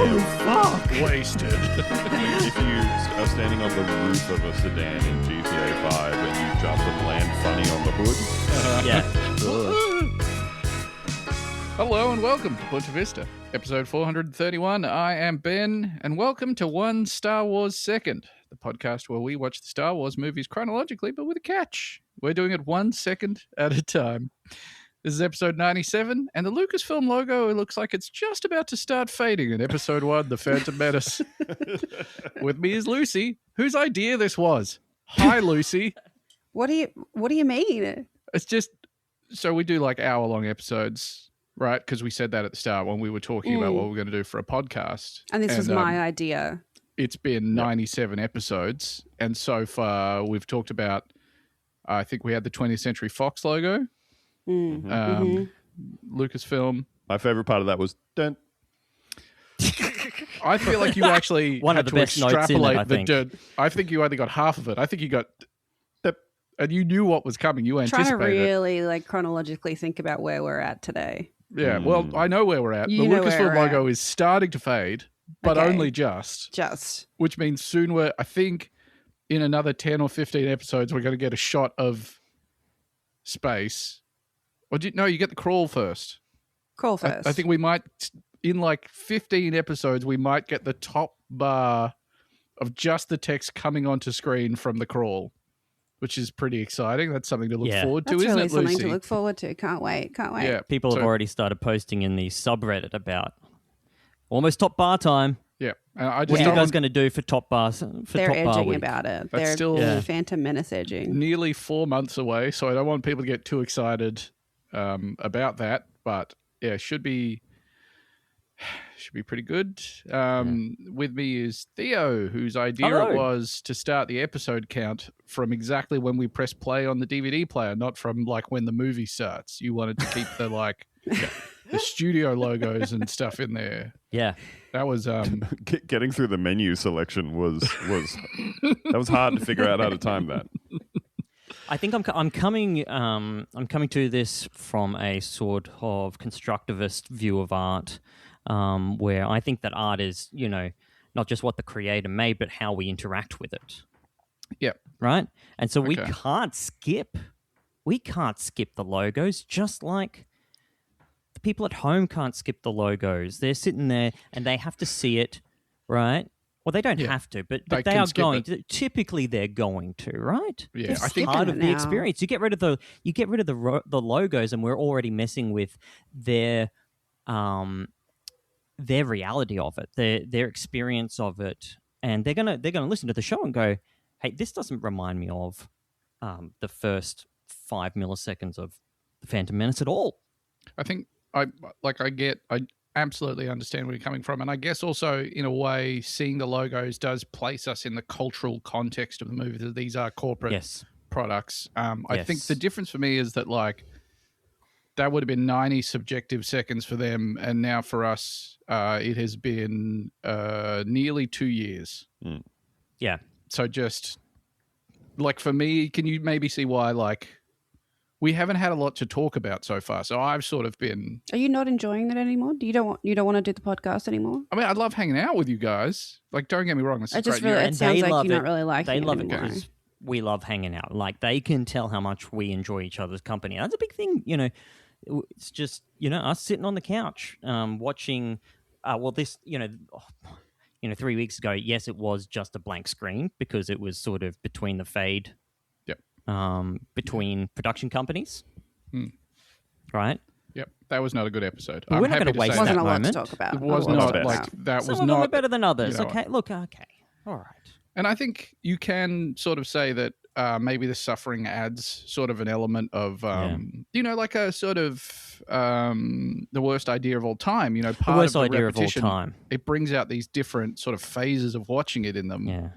fuck! Wasted. If you are standing on the roof of a sedan in GTA 5 and you jump and land funny on the hood. Yeah. Hello and welcome to Punta Vista, episode 431. I am Ben, and welcome to One Star Wars Second, the podcast where we watch the Star Wars movies chronologically, but with a catch. We're doing it 1 second at a time. This is episode 97, and the Lucasfilm logo looks like it's just about to start fading in episode 1, The Phantom Menace. With me is Lucy, whose idea this was. Hi, Lucy. What do you mean? It's just, so we do like hour-long episodes, right? Because we said that at the start when we were talking about what we're going to do for a podcast. And this was my idea. It's been 97 episodes, and so far we've talked about, I think we had the 20th Century Fox logo. Lucasfilm. My favorite part of that was dun. I feel like you actually One had of the to best notes in it, extrapolate I think. I think you only got half of it. I think you got and you knew what was coming. You Trying to anticipated it. really chronologically think about where we're at today. Yeah, well, I know where we're at. You The know where Lucasfilm we're logo at. is starting to fade, but Okay. only just. Which means soon I think in another 10 or 15 episodes, we're going to get a shot of space. Or you get the crawl first. Crawl first. I think we might, in like 15 episodes, we might get the top bar of just the text coming onto screen from the crawl, which is pretty exciting. That's something to look forward to, That's isn't really it, something Lucy? to look forward to. Can't wait. Yeah, People have already started posting in the subreddit about almost top bar time. Yeah, and I just What are you don't guys want going to do for top bars? They're top bar edging week? about it. That's They're still- Phantom Menace edging. nearly 4 months away, so I don't want people to get too excited about that. But yeah, should be pretty good. With me is Theo, whose idea Hello. it was to start the episode count from exactly when we press play on the DVD player, not from like when the movie starts. You wanted to keep the the studio logos and stuff in there. Yeah. That was Getting through the menu selection was that was hard to figure out how to time that. I think I'm coming to this from a sort of constructivist view of art, where I think that art is, not just what the creator made, but how we interact with it. Yep. Right? And so we Okay. can't skip the logos, just like the people at home can't skip the logos. They're sitting there and they have to see it, right? Well, they don't Yeah. have to, but They they can are skip going it. to. Typically, they're going to, right? Yeah, Just I think skipping Part it of the now. experience. You get rid of the logos, and we're already messing with their reality of it, their experience of it, and they're gonna listen to the show and go, "Hey, this doesn't remind me of the first 5 milliseconds of the Phantom Menace at all." I think I absolutely understand where you're coming from. And I guess also, in a way, seeing the logos does place us in the cultural context of the movie, that these are corporate Yes. products. I think Yes. the difference for me is that, that would have been 90 subjective seconds for them. And now for us, it has been nearly 2 years. Yeah. So just, for me, can you maybe see why, we haven't had a lot to talk about so far. So I've sort of been... Are you not enjoying it anymore? You don't want to do the podcast anymore? I mean, I love hanging out with you guys. Don't get me wrong. This is I just great. really, And it sounds they like love you're it. not really liking They it love it anymore. because we love hanging out. They can tell how much we enjoy each other's company. That's a big thing, It's just, us sitting on the couch, watching. 3 weeks ago, yes, it was just a blank screen because it was sort of between the fade. Yep. Between production companies. Right. Yep, that was not a good episode. But I'm we're not happy gonna to waste say Wasn't that a lot to moment. talk about. It was Not a lot not to talk like about. that. Some Was of them are not better than others. you know, Okay. Look. Okay. All right. And I think you can sort of say that maybe the suffering adds sort of an element of, like a sort of the worst idea of all time. Part The worst of the idea of all repetition, time. It brings out these different sort of phases of watching it in them. Yeah.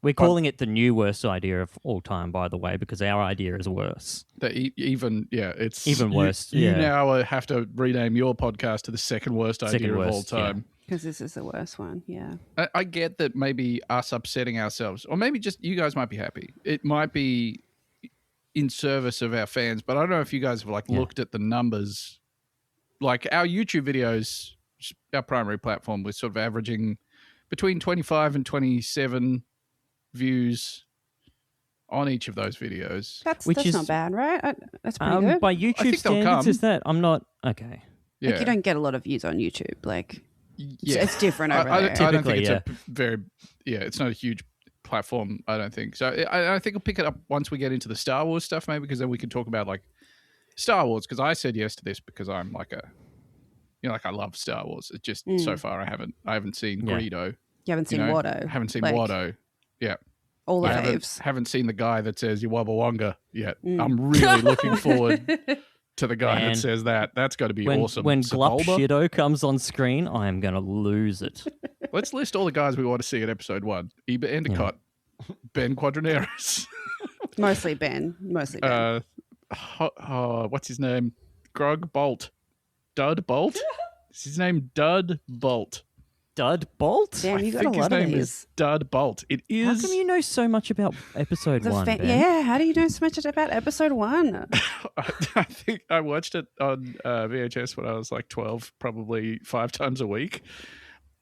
We're calling it the new worst idea of all time, by the way, because our idea is worse. That it's Even worse, You yeah. now have to rename your podcast to the second worst idea of all worst, yeah. time. Because this is the worst one, yeah. I get that maybe us upsetting ourselves, or maybe just you guys might be happy. It might be in service of our fans, but I don't know if you guys have looked at the numbers. Our YouTube videos our primary platform, we're sort of averaging between 25 and 27 views on each of those videos. That's Which is- not bad, right? That's pretty good. By I YouTube think they'll standards, come. is that? I'm not okay. Yeah. Like you don't get a lot of views on YouTube. Like Yeah. it's different over I there. don't think Typically, it's yeah. it's not a huge platform, I don't think. So I think we'll pick it up once we get into the Star Wars stuff, maybe, because then we can talk about like Star Wars, because I said yes to this because I'm like I love Star Wars. It's just so far I haven't seen Yeah. Greedo. You haven't seen Watto. Haven't seen Like, Watto. Yeah. All the I faves. haven't seen the guy that says you wubba wonga yet. I'm really looking forward to the guy Man. that says that. That's got to be When awesome. Glup Sepulba? Shido comes on screen, I am gonna lose it. Let's list all the guys we want to see in episode 1. Eba Endicott, Ben Quadraneris, Mostly Ben. what's his name? Grog Bolt. Dud Bolt? Is his name Dud Bolt? Dud Bolt? Damn, you I got a think his lot of name these. is Dud Bolt. It How is. come you know so much about episode one? Ben? Yeah, how do you know so much about episode 1? I think I watched it on VHS when I was like 12, probably 5 times a week.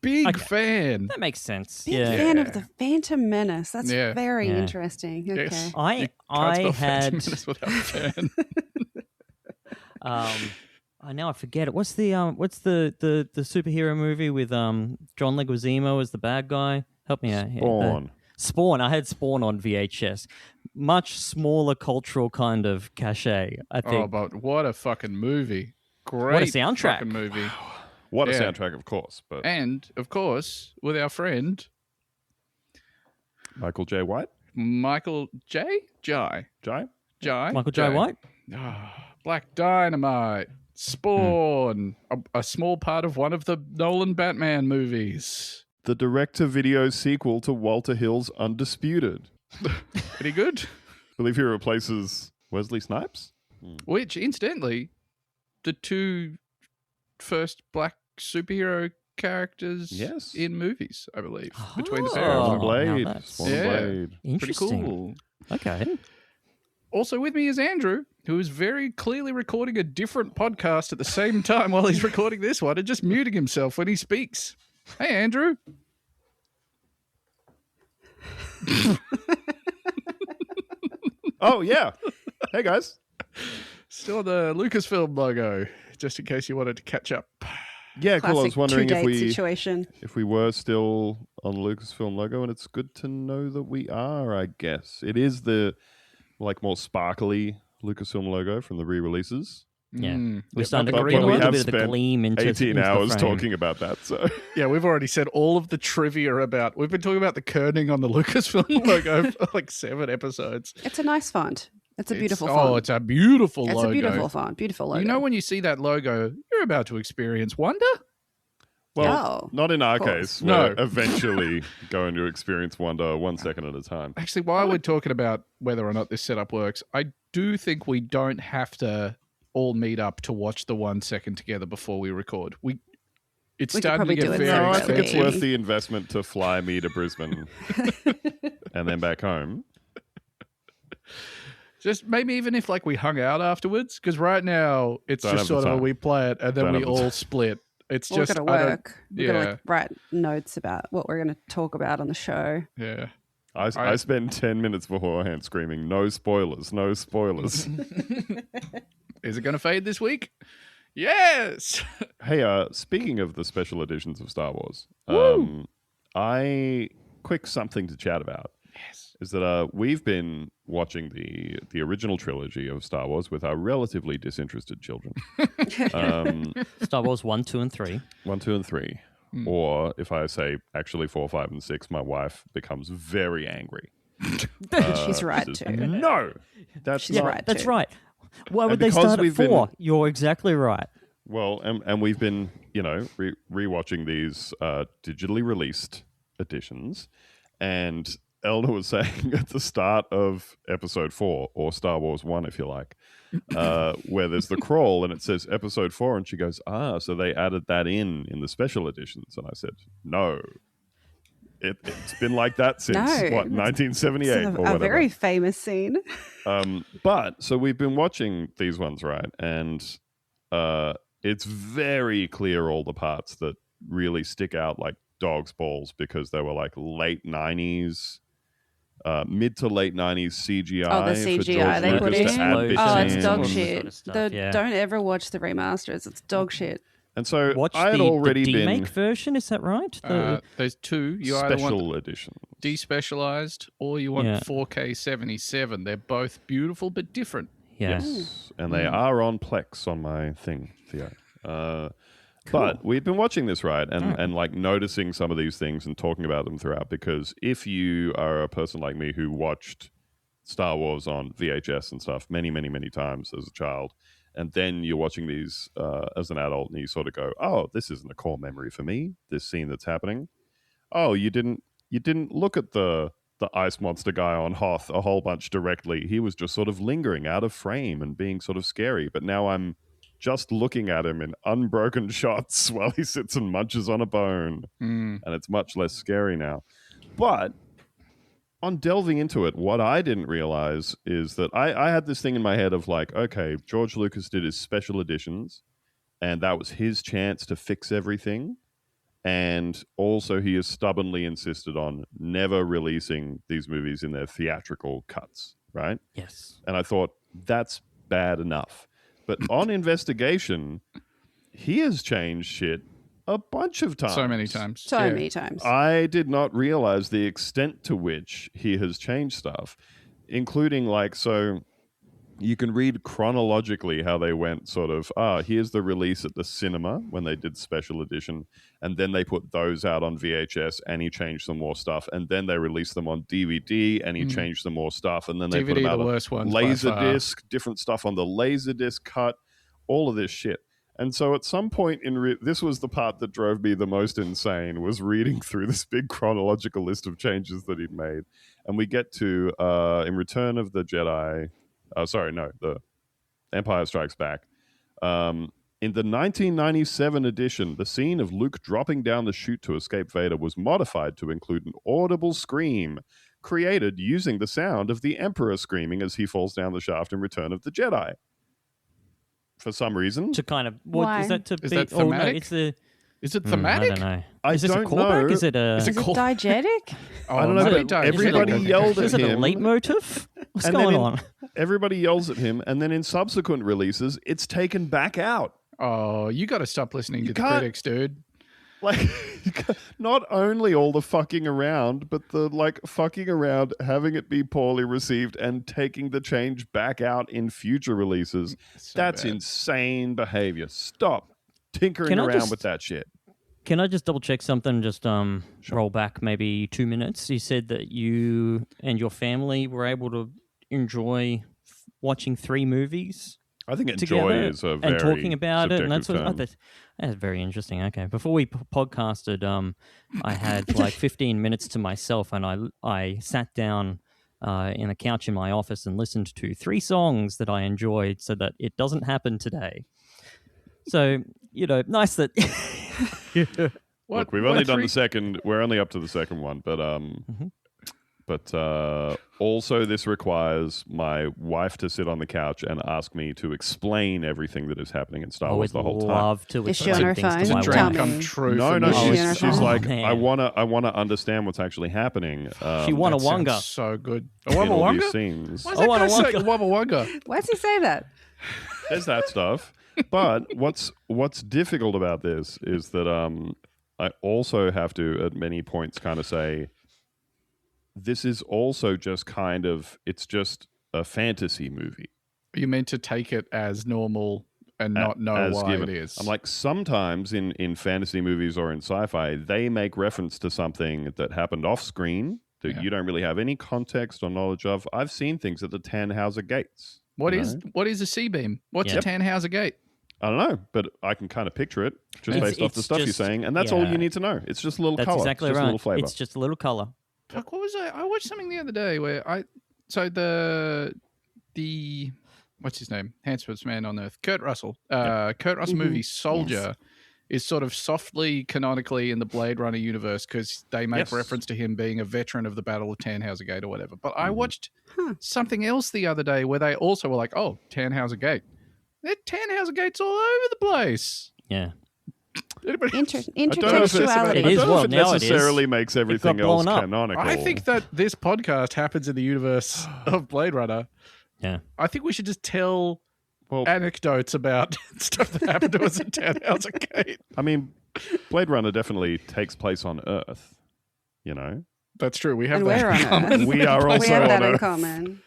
Big Okay. fan. That makes sense. Big Yeah. fan of the Phantom Menace. That's very Yeah. interesting. Okay. Yes. You I can't spell Phantom had Menace without fan. I forget it. What's the superhero movie with John Leguizamo as the bad guy? Help me out here. Spawn. I had Spawn on VHS. Much smaller cultural kind of cachet, I think. Oh, but what a fucking movie. Great soundtrack. fucking movie. What a Yeah. soundtrack, of course. But And, of course, with our friend Michael J. White, Michael Jai. Michael J. White? Black Dynamite. Spawn. A small part of one of the Nolan Batman movies. the direct-to-video sequel to Walter Hill's Undisputed. Pretty good. I believe he replaces Wesley Snipes. Which, incidentally, the 2 first black superhero characters Yes. in movies, I believe, between the pair of Oh, them. Blade. now that's- Spawn Yeah. Blade. Pretty Interesting. cool. Okay. Also with me is Andrew, who is very clearly recording a different podcast at the same time while he's recording this one and just muting himself when he speaks. Hey, Andrew. Oh, yeah. Hey, guys. Still the Lucasfilm logo, just in case you wanted to catch up. Yeah, cool. I was Classic wondering if two-date situation. we were still on the Lucasfilm logo, and it's good to know that we are, I guess. It is the more sparkly Lucasfilm logo from the re-releases. Yeah. Mm. We're Yep, starting to not the get green a we one. little have bit of the spent gleam into 18 into the hours frame. talking about that, so... Yeah, we've already said all of the trivia about... We've been talking about the kerning on the Lucasfilm logo for like 7 episodes. It's a nice font. It's a beautiful Oh, font. it's a beautiful It's logo. a beautiful font. Beautiful logo. You know when you see that logo, you're about to experience wonder? Well, Oh, not in our of course. case. No. We're eventually going to experience wonder 1 second at a time. Actually, while we're talking about whether or not this setup works, I do think we don't have to all meet up to watch the 1 second together before we record. It's We could starting to probably get do it very No, I separately. think it's expensive. worth the investment to fly me to Brisbane and then back home. Just maybe even if we hung out afterwards, because right now it's Don't just have the sort of time. we play it and then Don't we have the all time. split. It's we're just gonna I don't- work. We're gonna yeah. write notes about what we're gonna talk about on the show. Yeah. I spend 10 minutes beforehand screaming, no spoilers, no spoilers. Is it going to fade this week? Yes. Hey, speaking of the special editions of Star Wars, quick something to chat about. Yes. Is that we've been watching the original trilogy of Star Wars with our relatively disinterested children. Star Wars 1, 2, and 3. 1, 2, and 3. Or if I say actually 4, 5, and 6, my wife becomes very angry. She's right Says, too. No, that's She's not right. That's too. right. Why would And they because start at we've been- 4? You're exactly right. Well, and we've been, rewatching these digitally released editions, and Elna was saying at the start of Episode 4, or Star Wars 1, if you like, where there's the crawl and it says Episode 4, and she goes, so they added that in the special editions, and I said, no. It's been like that since, No. 1978 It's or a whatever. very famous scene. But so we've been watching these ones, right? And it's very clear all the parts that really stick out like dog's balls because they were like late 90s, mid to late 90s CGI. Oh, the for CGI George they put Lucas in? to add bits Oh, Explosions, it's dog in. shit. sort of stuff, yeah. Don't ever watch the remasters. It's dog shit. And so Watch I had the already demake been version, is that right? There's two. You either want special edition. despecialized or you want Yeah. 4K 77. They're both beautiful but different. Yes, and they are on Plex on my thing, Theo. But we've been watching this, right, and like noticing some of these things and talking about them throughout, because if you are a person like me who watched Star Wars on VHS and stuff many, many, many times as a child, and then you're watching these as an adult and you sort of go, oh, this isn't a core memory for me, this scene that's happening. Oh, you didn't look at the ice monster guy on Hoth a whole bunch directly. He was just sort of lingering out of frame and being sort of scary. But now I'm just looking at him in unbroken shots while he sits and munches on a bone. And it's much less scary now. But on delving into it, what I didn't realize is that I had this thing in my head of like, okay, George Lucas did his special editions, and that was his chance to fix everything. And also he has stubbornly insisted on never releasing these movies in their theatrical cuts, right? Yes. And I thought, that's bad enough. But on investigation, he has changed shit a bunch of times. So many times. So Yeah. many times. I did not realize the extent to which he has changed stuff, including like, so you can read chronologically how they went sort of, here's the release at the cinema when they did special edition, and then they put those out on VHS and he changed some more stuff, and then they released them on DVD and he changed some more stuff, and then they put DVD, them out the on worst ones by far. Laserdisc, different stuff on the Laserdisc cut, all of this shit. And so at some point this was the part that drove me the most insane, was reading through this big chronological list of changes that he'd made. And we get to, in Return of the Jedi, the Empire Strikes Back. In the 1997 edition, the scene of Luke dropping down the chute to escape Vader was modified to include an audible scream created using the sound of the Emperor screaming as he falls down the shaft in Return of the Jedi. For some reason. To kind of, Why? is that to Is be? that Oh, no, thematic? it's the. Is it I thematic? don't know. I Is this don't a callback? know. Is it a? Is Is it diegetic? Oh, I don't know, maybe but don't. everybody yelled at Is it a him. leitmotif? What's And then going in- on? Everybody yells at him, and then in subsequent releases, it's taken back out. Oh, you got to stop listening to the can't- critics, dude. Like, not only all the fucking around, but the like fucking around, having it be poorly received, and taking the change back out in future releases. So That's bad. insane behavior. Stop tinkering Can I around just- with that shit. Can I just double check something? Just roll back maybe 2 minutes. You said that you and your family were able to enjoy watching 3 movies I think enjoy together is a very and talking about it, and that's subjective term. that's very interesting. Okay, before we podcasted, I had like 15 minutes to myself, and I sat down in a couch in my office and listened to 3 songs that I enjoyed, so that it doesn't happen today. So nice that. Look, we've only done the second. We're only up to the second one, but also this requires my wife to sit on the couch and ask me to explain everything that is happening in Star I Wars would the whole time. love to Is she explain on her things phone? to my Dream Tell wife. me. come true. No, for no, me. Oh, she's yeah. like, Man. I wanna understand what's actually happening. She won a That sounds wonga. so good. A in wubba all these wonga? scenes. Why is that Wubba guy saying wonga. wubba wonga? Why does he say that? There's that stuff. But what's difficult about this is that I also have to at many points kind of say this is also just kind of, it's just a fantasy movie. You meant to take it as normal and not know as why given. it is. I'm like, sometimes in fantasy movies or in sci-fi, they make reference to something that happened off screen that you don't really have any context or knowledge of. I've seen things at the Tannhauser Gates. What you is know? a C-beam? What's Yep. a Tannhauser gate? I don't know, but I can kind of picture it just It's- based off the it's stuff you're just- saying, and that's all yeah. you need to know. It's just a little That's color. exactly it's just right. a little flavor. It's just a little color. Fuck, what was I watched something the other day where the what's his name? Handsomest man on earth. Kurt Russell. Kurt Russell movie Soldier is sort of softly canonically in the Blade Runner universe because they make Yes. reference to him being a veteran of the Battle of Tannhauser Gate or whatever. But I watched something else the other day where they also were like, oh, Tannhauser Gate. There are Tannhauser gates all over the place. Yeah. Anybody- Intertextuality. It is, I don't know well, if it now it necessarily is. makes It everything got else blown up. canonical. I think that this podcast happens in the universe of Blade Runner. Yeah. I think we should just tell Well, anecdotes about stuff that happened to us at Tannhauser Gate. I mean, Blade Runner definitely takes place on Earth. You know, That's true. We have And that. we're in on common. Earth. we are We also have on that in Earth. common.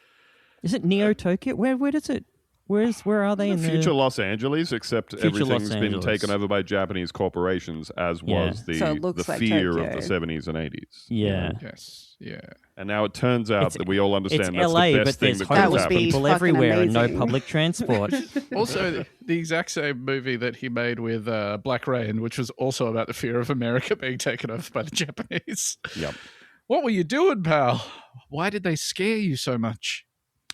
Is it Neo Tokyo? Where does it? Where are they in Future the Los Angeles, except Future everything's Los been Angeles. taken over by Japanese corporations, as Yeah. was So it looks the like fear of Tokyo. the 70s and 80s. Yeah. Yes. Yeah. And now it turns out It's- that we all It's understand that's LA, the but best thing there's that could That have would homeless be happened. people fucking everywhere and no amazing. public transport. Also, the exact same movie that he made with Black Rain, which was also about the fear of America being taken over by the Japanese. Yep. What were you doing, pal? Why did they scare you so much?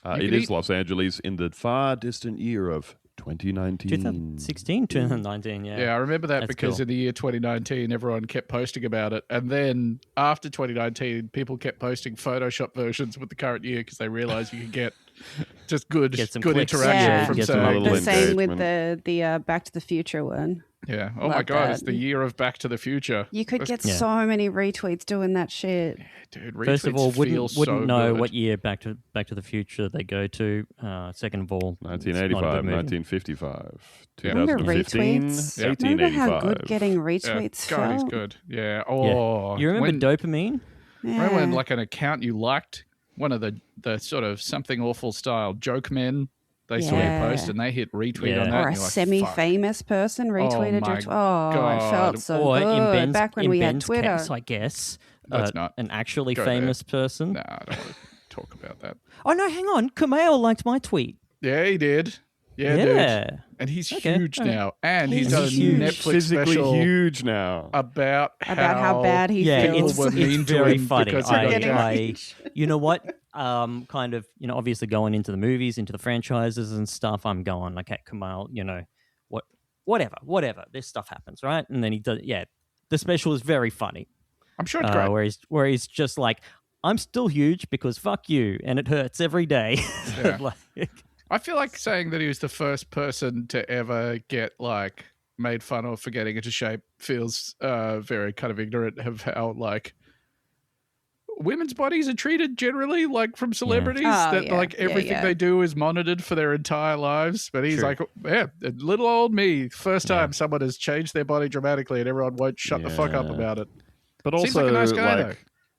You It can is eat- Los Angeles in the far distant year of 2019. 2016, 2019, yeah. Yeah, I remember that That's because cool. in the year 2019, everyone kept posting about it. And then after 2019, people kept posting Photoshop versions with the current year because they realized you could get just good Get some good clicks. interaction Yeah. from Get some saying, little The same with engagement. the Back to the Future one. yeah, oh my Love God, that. it's the year of Back to the Future. You could get Yeah. so many retweets doing that shit. Dude, First of retweets all, feel wouldn't so know good. what year Back to the Future they go to. Second of all, it's not a good 1985, movie. 1955, Remember 2015, retweets? Yeah. Remember how 1885. good getting Yeah, retweets God, he's felt? good. Yeah. Oh, You remember when, dopamine? remember when Yeah. like an account you liked, one of the sort of something awful style joke men, they saw your Yeah. post and they hit retweet Yeah. on that. Or and a you're like, semi-famous person retweeted my your... it God. felt so Or good. in Ben's, Back when in we had Ben's Twitter. case, I guess, Let's not an actually go there. famous person. Nah, I don't want to talk about that. Oh no, hang on, Kumail liked my tweet. Yeah, he did. Yeah, dude. Yeah. And he's Okay. huge now. And He's he's done a huge. Netflix Physically special huge now. about how bad he Yeah, feels. people were mean it's to very him funny. because he got jacked. You know what? Kind of, obviously going into the movies, into the franchises and stuff, I'm going like, okay, Kumail, whatever. This stuff happens, right? And then he does, yeah. The special is very funny, I'm sure it's great. where he's just like, I'm still huge because fuck you, and it hurts every day. Yeah. Like, I feel like saying that he was the first person to ever get like made fun of for getting into shape feels very kind of ignorant of how like women's bodies are treated generally, like from celebrities. Oh, that yeah. like Yeah, everything yeah. they do is monitored for their entire lives. But he's True. like, yeah, little old me, first Yeah. time someone has changed their body dramatically, and everyone won't shut the fuck up Yeah. about it. But Seems also, like a nice guy, though.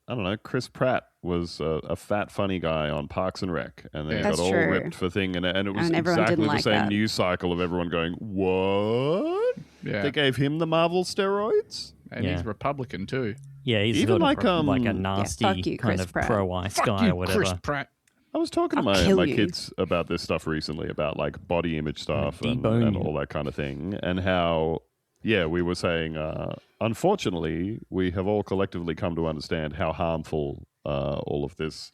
I don't know, Chris Pratt was a fat, funny guy on Parks and Rec, and then Yeah. he got That's all true. ripped for thing, and it was And everyone exactly didn't the like same that. news cycle of everyone going, "What? Yeah, They gave him the Marvel steroids?" and Yeah. he's Republican too. yeah, he's Even sort of like, like a um, nasty fuck you, kind Chris of Pratt. pro-ice Fuck guy you, or whatever. Chris Pratt. I was talking I'll to kill my you. kids about this stuff recently, about like body image stuff debone and you. all that kind of thing, and how, yeah, we were saying, unfortunately, we have all collectively come to understand how harmful all of this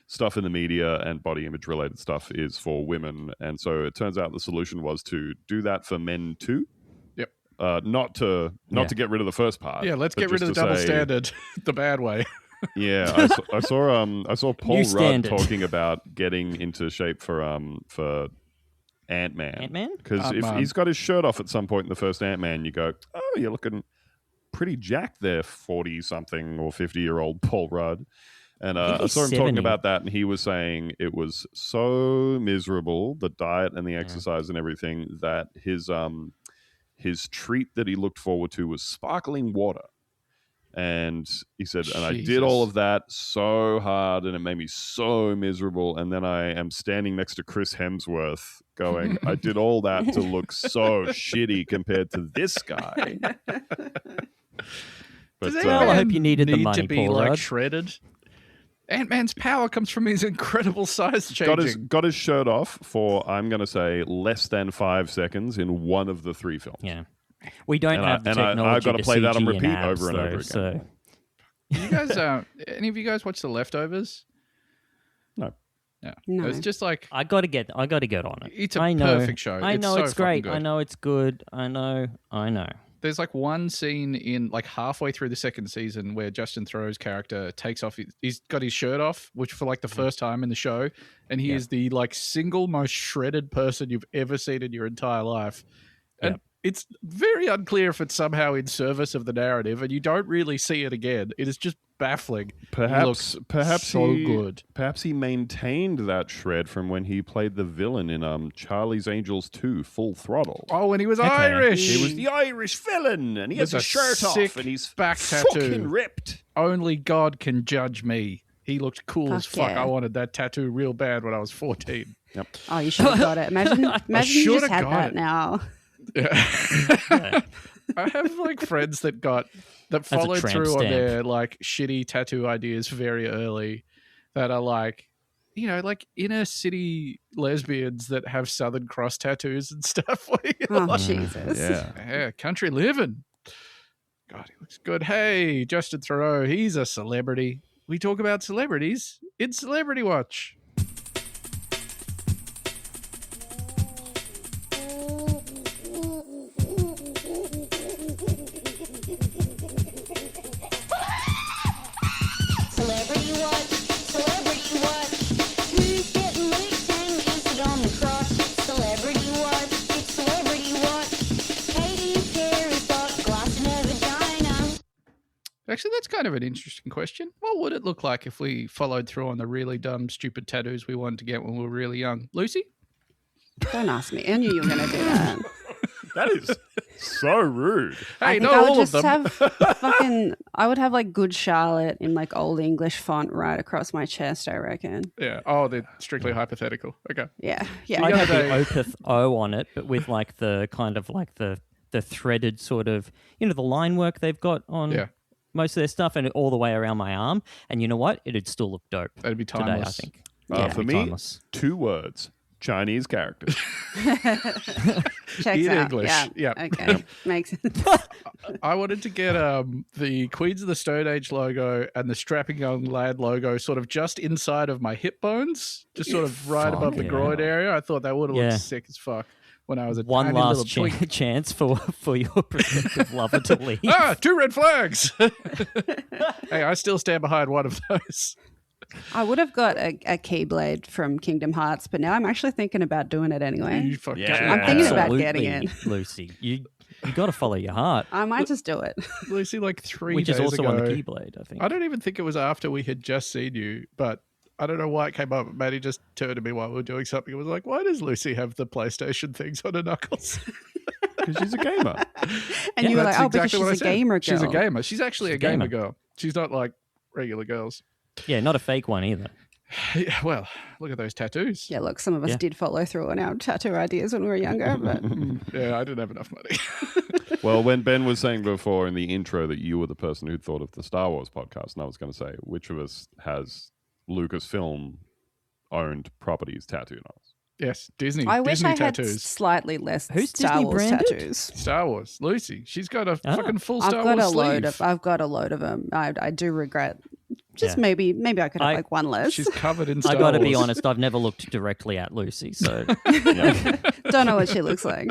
stuff in the media and body image related stuff is for women. And so it turns out the solution was to do that for men too. Yep. Not to get rid of the first part. Yeah, let's but get rid of the just to double say- standard the bad way. Yeah, I saw Paul New Rudd standard. talking about getting into shape for Ant-Man. Ant-Man? Because if Ant-Man. he's got his shirt off at some point in the first Ant-Man, you go, oh, you're looking pretty jacked there, 40-something or 50-year-old Paul Rudd. And I think I he's saw him 70. talking about that, and he was saying it was so miserable, the diet and the exercise and everything, that his treat that he looked forward to was sparkling water. And he said, and I did all Jesus. of that so hard, and it made me so miserable. And then I am standing next to Chris Hemsworth going, I did all that to look so shitty compared to this guy. But, Does Well, I Ant-Man hope you needed the need money, to be Paul like Rudd. shredded. Ant-Man's power comes from his incredible size changing. got his shirt off for, I'm going to say, less than 5 seconds in one of the 3 films. Yeah. We don't And have the I- and I- technology I've gotta to play that on CG in repeat abs, over and over though, again. So You guys, any of you guys watch The Leftovers? No. Yeah. No. It's just like I got to get on it. it's a I know. perfect show. I know so it's great. fucking I good. know it's good. I know. There's there's like one scene in like halfway through the second season where Justin Theroux's character takes off. He's got his shirt off, which for like the first time in the show, and he is the like single most shredded person you've ever seen in your entire life. And it's very unclear if it's somehow in service of the narrative, and you don't really see it again. It is just baffling. Perhaps so good. Perhaps he maintained that shred from when he played the villain in Charlie's Angels 2 Full Throttle. Oh, and he was Irish. He was the Irish villain, and he has With his a shirt off, sick and he's back fucking tattoo. ripped. Only God can judge me. He looked cool as fuck. yeah. I wanted that tattoo real bad when I was 14. Oh, you should have got it. Imagine you shoulda just had got that it. now. Yeah. I have like friends that followed tramp through on stamp. their like shitty tattoo ideas very early that are like, you know, like inner city lesbians that have Southern Cross tattoos and stuff. Where you're Oh, like, Jesus. yeah, country living. God, he looks good. Hey, Justin Theroux, he's a celebrity. We talk about celebrities in Celebrity Watch. Celebrity Watch, Celebrity Watch. Who's getting licked and is it on the cross? Celebrity Watch, it's Celebrity Watch. Katy Perry's got glass in her vagina. Actually, that's kind of an interesting question. What would it look like if we followed through on the really dumb, stupid tattoos we wanted to get when we were really young? Lucy? Don't ask me. I knew you were going to do that. That is so rude. Hey, I think not I would all of just them. have I would have like Good Charlotte in like old English font right across my chest, I reckon. Yeah. Oh, they're strictly hypothetical. Okay. Yeah. Yeah. I'd know have they- the Opeth O on it, but with like the kind of like the threaded sort of, you know, the line work they've got on Yeah. most of their stuff, and all the way around my arm. And you know what? It'd still look dope That'd be today, I timeless. think. For it'd be me, timeless. 2 words. Chinese characters. Checks In out. English. Yeah. Yep. Okay. Makes sense. I wanted to get the Queens of the Stone Age logo and the Strapping Young Lad logo sort of just inside of my hip bones, just sort of right Fuck above the yeah. groin area. I thought that would have Yeah. looked sick as fuck when I was a One tiny last little twink. chance for your prospective lover to leave. 2 red flags. Hey, I still stand behind one of those. I would have got a Keyblade from Kingdom Hearts, but now I'm actually thinking about doing it anyway. You fuck Yeah. I'm thinking about Absolutely, getting it. Lucy. You got to follow your heart, I might just do it. Lucy, like 3 which days is also ago. on the Keyblade, I think. I don't even think it was after we had just seen you, but I don't know why it came up. Maddie just turned to me while we were doing something and was like, why does Lucy have the PlayStation things on her knuckles? Because she's a gamer. And you were like, That's oh, because exactly what I she's a said. gamer girl. She's a gamer. She's actually She's a a gamer gamer. girl. She's not like regular girls. Yeah, not a fake one either. Yeah, well, look at those tattoos. Yeah, look, some of us Yeah. did follow through on our tattoo ideas when we were younger, but Yeah, I didn't have enough money. Well, when Ben was saying before in the intro that you were the person who'd thought of the Star Wars podcast, and I was going to say, which of us has Lucasfilm owned properties tattooed on us? Yes, Disney. I wish Disney I had tattoos. slightly less Who's Star Disney Wars branded? tattoos. Star Wars. Lucy. She's got a Ah. fucking full I've Star got Wars a sleeve. load of. I've got a load of them. I do regret. Just Yeah. maybe I could have I- like one less. She's covered in Star I got to be Wars. honest, I've never looked directly at Lucy, so Don't know what she looks like.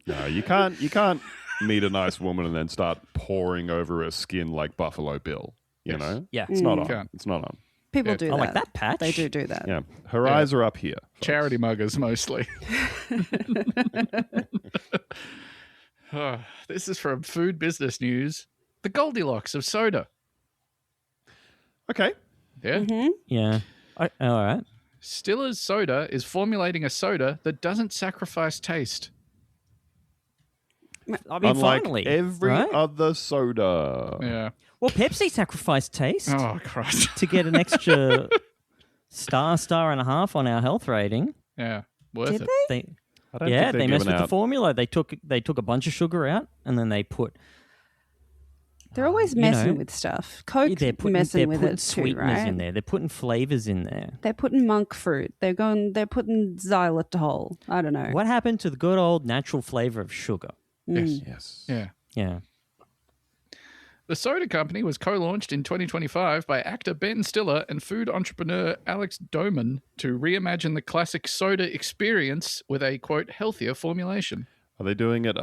No, you can't meet a nice woman and then start pouring over her skin like Buffalo Bill. You Yes. know, yeah. it's not You on. can't. It's not on. People Yeah. do I that. like that patch. They do that. Yeah, her Yeah. eyes are up here. folks. Charity muggers mostly. This is from Food Business News. The Goldilocks of soda. Okay. Yeah. Mm-hmm. Yeah. All right. Stiller's Soda is formulating a soda that doesn't sacrifice taste. I mean, Unlike finally, every right? other soda. Yeah. Well, Pepsi sacrificed taste Oh, Christ. to get an extra star and a half on our health rating. Yeah. Worth Did it. they? They, I don't yeah, think they they're messed giving with the out. formula. They took a bunch of sugar out, and then they put They're always you messing know, with stuff. Coke they're putting messing with it too, sweeteners right? in there. They're putting flavors in there. They're putting monk fruit. They're putting xylitol. I don't know. What happened to the good old natural flavor of sugar? Yes. Yes. Yeah. Yeah. The soda company was co-launched in 2025 by actor Ben Stiller and food entrepreneur Alex Doman to reimagine the classic soda experience with a, quote, healthier formulation. Are they doing it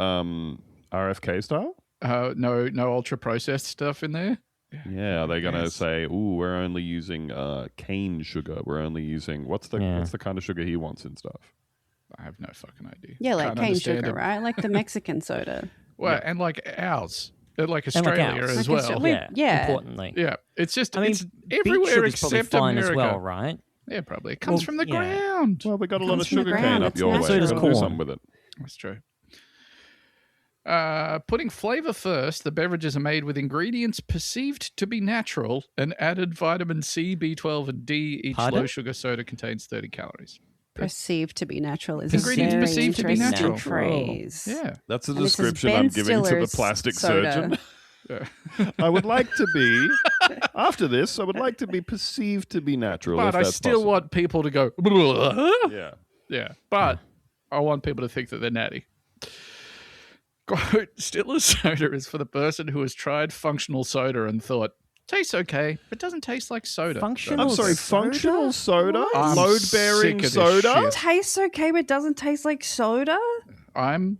RFK style? No ultra processed stuff in there. Yeah, they're gonna Yes. say, "Ooh, we're only using cane sugar. We're only using what's the kind of sugar he wants and stuff." I have no fucking idea. Yeah, like Can't cane understand sugar, it. right? Like the Mexican soda. Well, and like ours, like And like Australia ours. as Like well. Austra- Yeah, yeah. importantly. Yeah, it's just I mean, it's beet everywhere sugar's probably except fine America. as well, right? Yeah, probably. It comes Well, from the yeah. ground. Well, we got a It lot comes of from the sugar cane ground. up It's your way. natural. So does Gotta do corn. something with it. That's true. Putting flavor first, the beverages are made with ingredients perceived to be natural and added vitamin C, B12, and D. Each Pardon? low sugar soda contains 30 calories. Perceived to be natural is Ingredients a very perceived to be interesting natural. phrase. Yeah. That's the And this is description Ben I'm giving to the Stiller's plastic soda. surgeon. Yeah. I would like to be, after this, I would like to be perceived to be natural. But if I that's still possible. want people to go, "Bleh." Yeah. Yeah. But I want people to think that they're natty. Quote, Stiller's soda is for the person who has tried functional soda and thought, tastes okay, but doesn't taste like soda. Functional I'm sorry, soda? functional soda? I'm Load-bearing sick of this soda? shit. Tastes okay, but doesn't taste like soda. I'm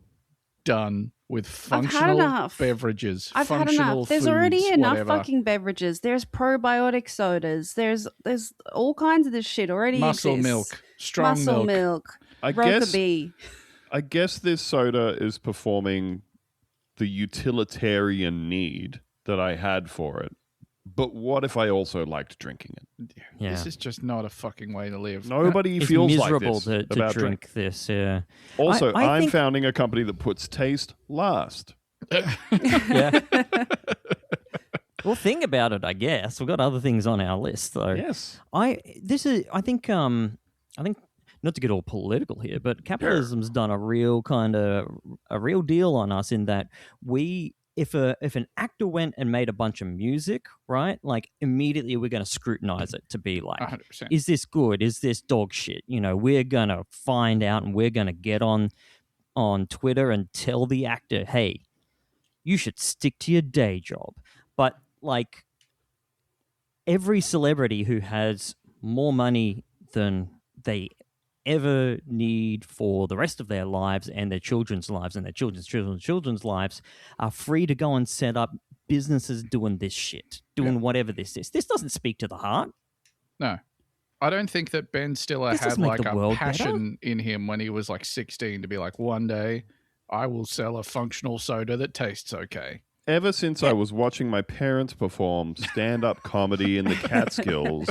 done with I've had functional enough. beverages. I've had functional enough. There's foods, already enough whatever. fucking beverages. There's probiotic sodas. There's all kinds of this shit already. muscle exists. milk, strong Muscle milk. I guess Rokeby. I guess this soda is performing the utilitarian need that I had for it. But what if I also liked drinking it? Yeah. This is just not a fucking way to live. Nobody It's feels miserable like this to about drink this. Yeah. Also, I I'm think- founding a company that puts taste last. Yeah. Well, think about it. I guess we've got other things on our list, though. Yes. I think not to get all political here, but capitalism's done a real deal on us in that if an actor went and made a bunch of music, right? Like immediately we're going to scrutinize it to be like, 100%. is this good? Is this dog shit? You know, we're going to find out and we're going to get on Twitter and tell the actor, hey, you should stick to your day job. But like every celebrity who has more money than they ever need for the rest of their lives and their children's lives and their children's lives are free to go and set up businesses doing this shit, doing whatever this is. This doesn't speak to the heart. No. I don't think that Ben Stiller This had doesn't make like the a world passion in him when he was like 16 to be like, one day I will sell a functional soda that tastes okay. Ever since I was watching my parents perform stand-up comedy in the Catskills,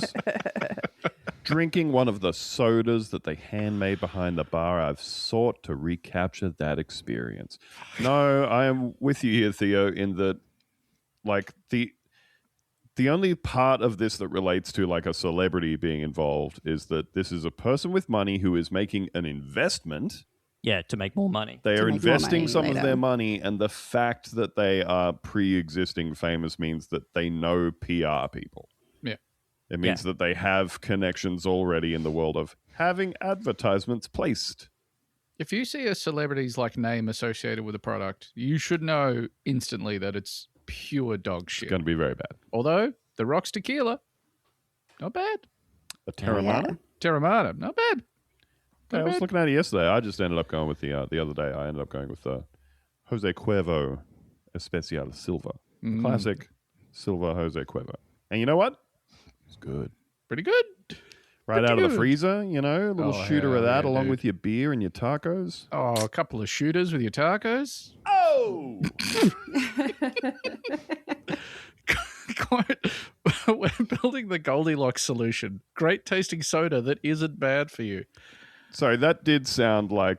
drinking one of the sodas that they handmade behind the bar, I've sought to recapture that experience. No, I am with you here, Theo, in that, like, the only part of this that relates to, like, a celebrity being involved is that this is a person with money who is making an investment. Yeah, to make more money. They To are make more investing money some of later. their money, and the fact that they are pre-existing famous means that they know PR people. Yeah. It means that they have connections already in the world of having advertisements placed. If you see a celebrity's like name associated with a product, you should know instantly that it's pure dog shit. It's going to be very bad. Although The Rock's tequila, not bad. A Terramana? Terramana, not bad. Yeah, I was looking at it yesterday. I just ended up going with the other day. I ended up going with Jose Cuervo Especial Silva. Classic Silva Jose Cuervo. And you know what? It's good. Pretty good. Right Pretty out of the good. freezer, you know, a little Oh, shooter of hell that yeah, along dude. with your beer and your tacos. Oh, a couple of shooters with your tacos. Oh! We're building the Goldilocks solution. Great tasting soda that isn't bad for you. Sorry, that did sound like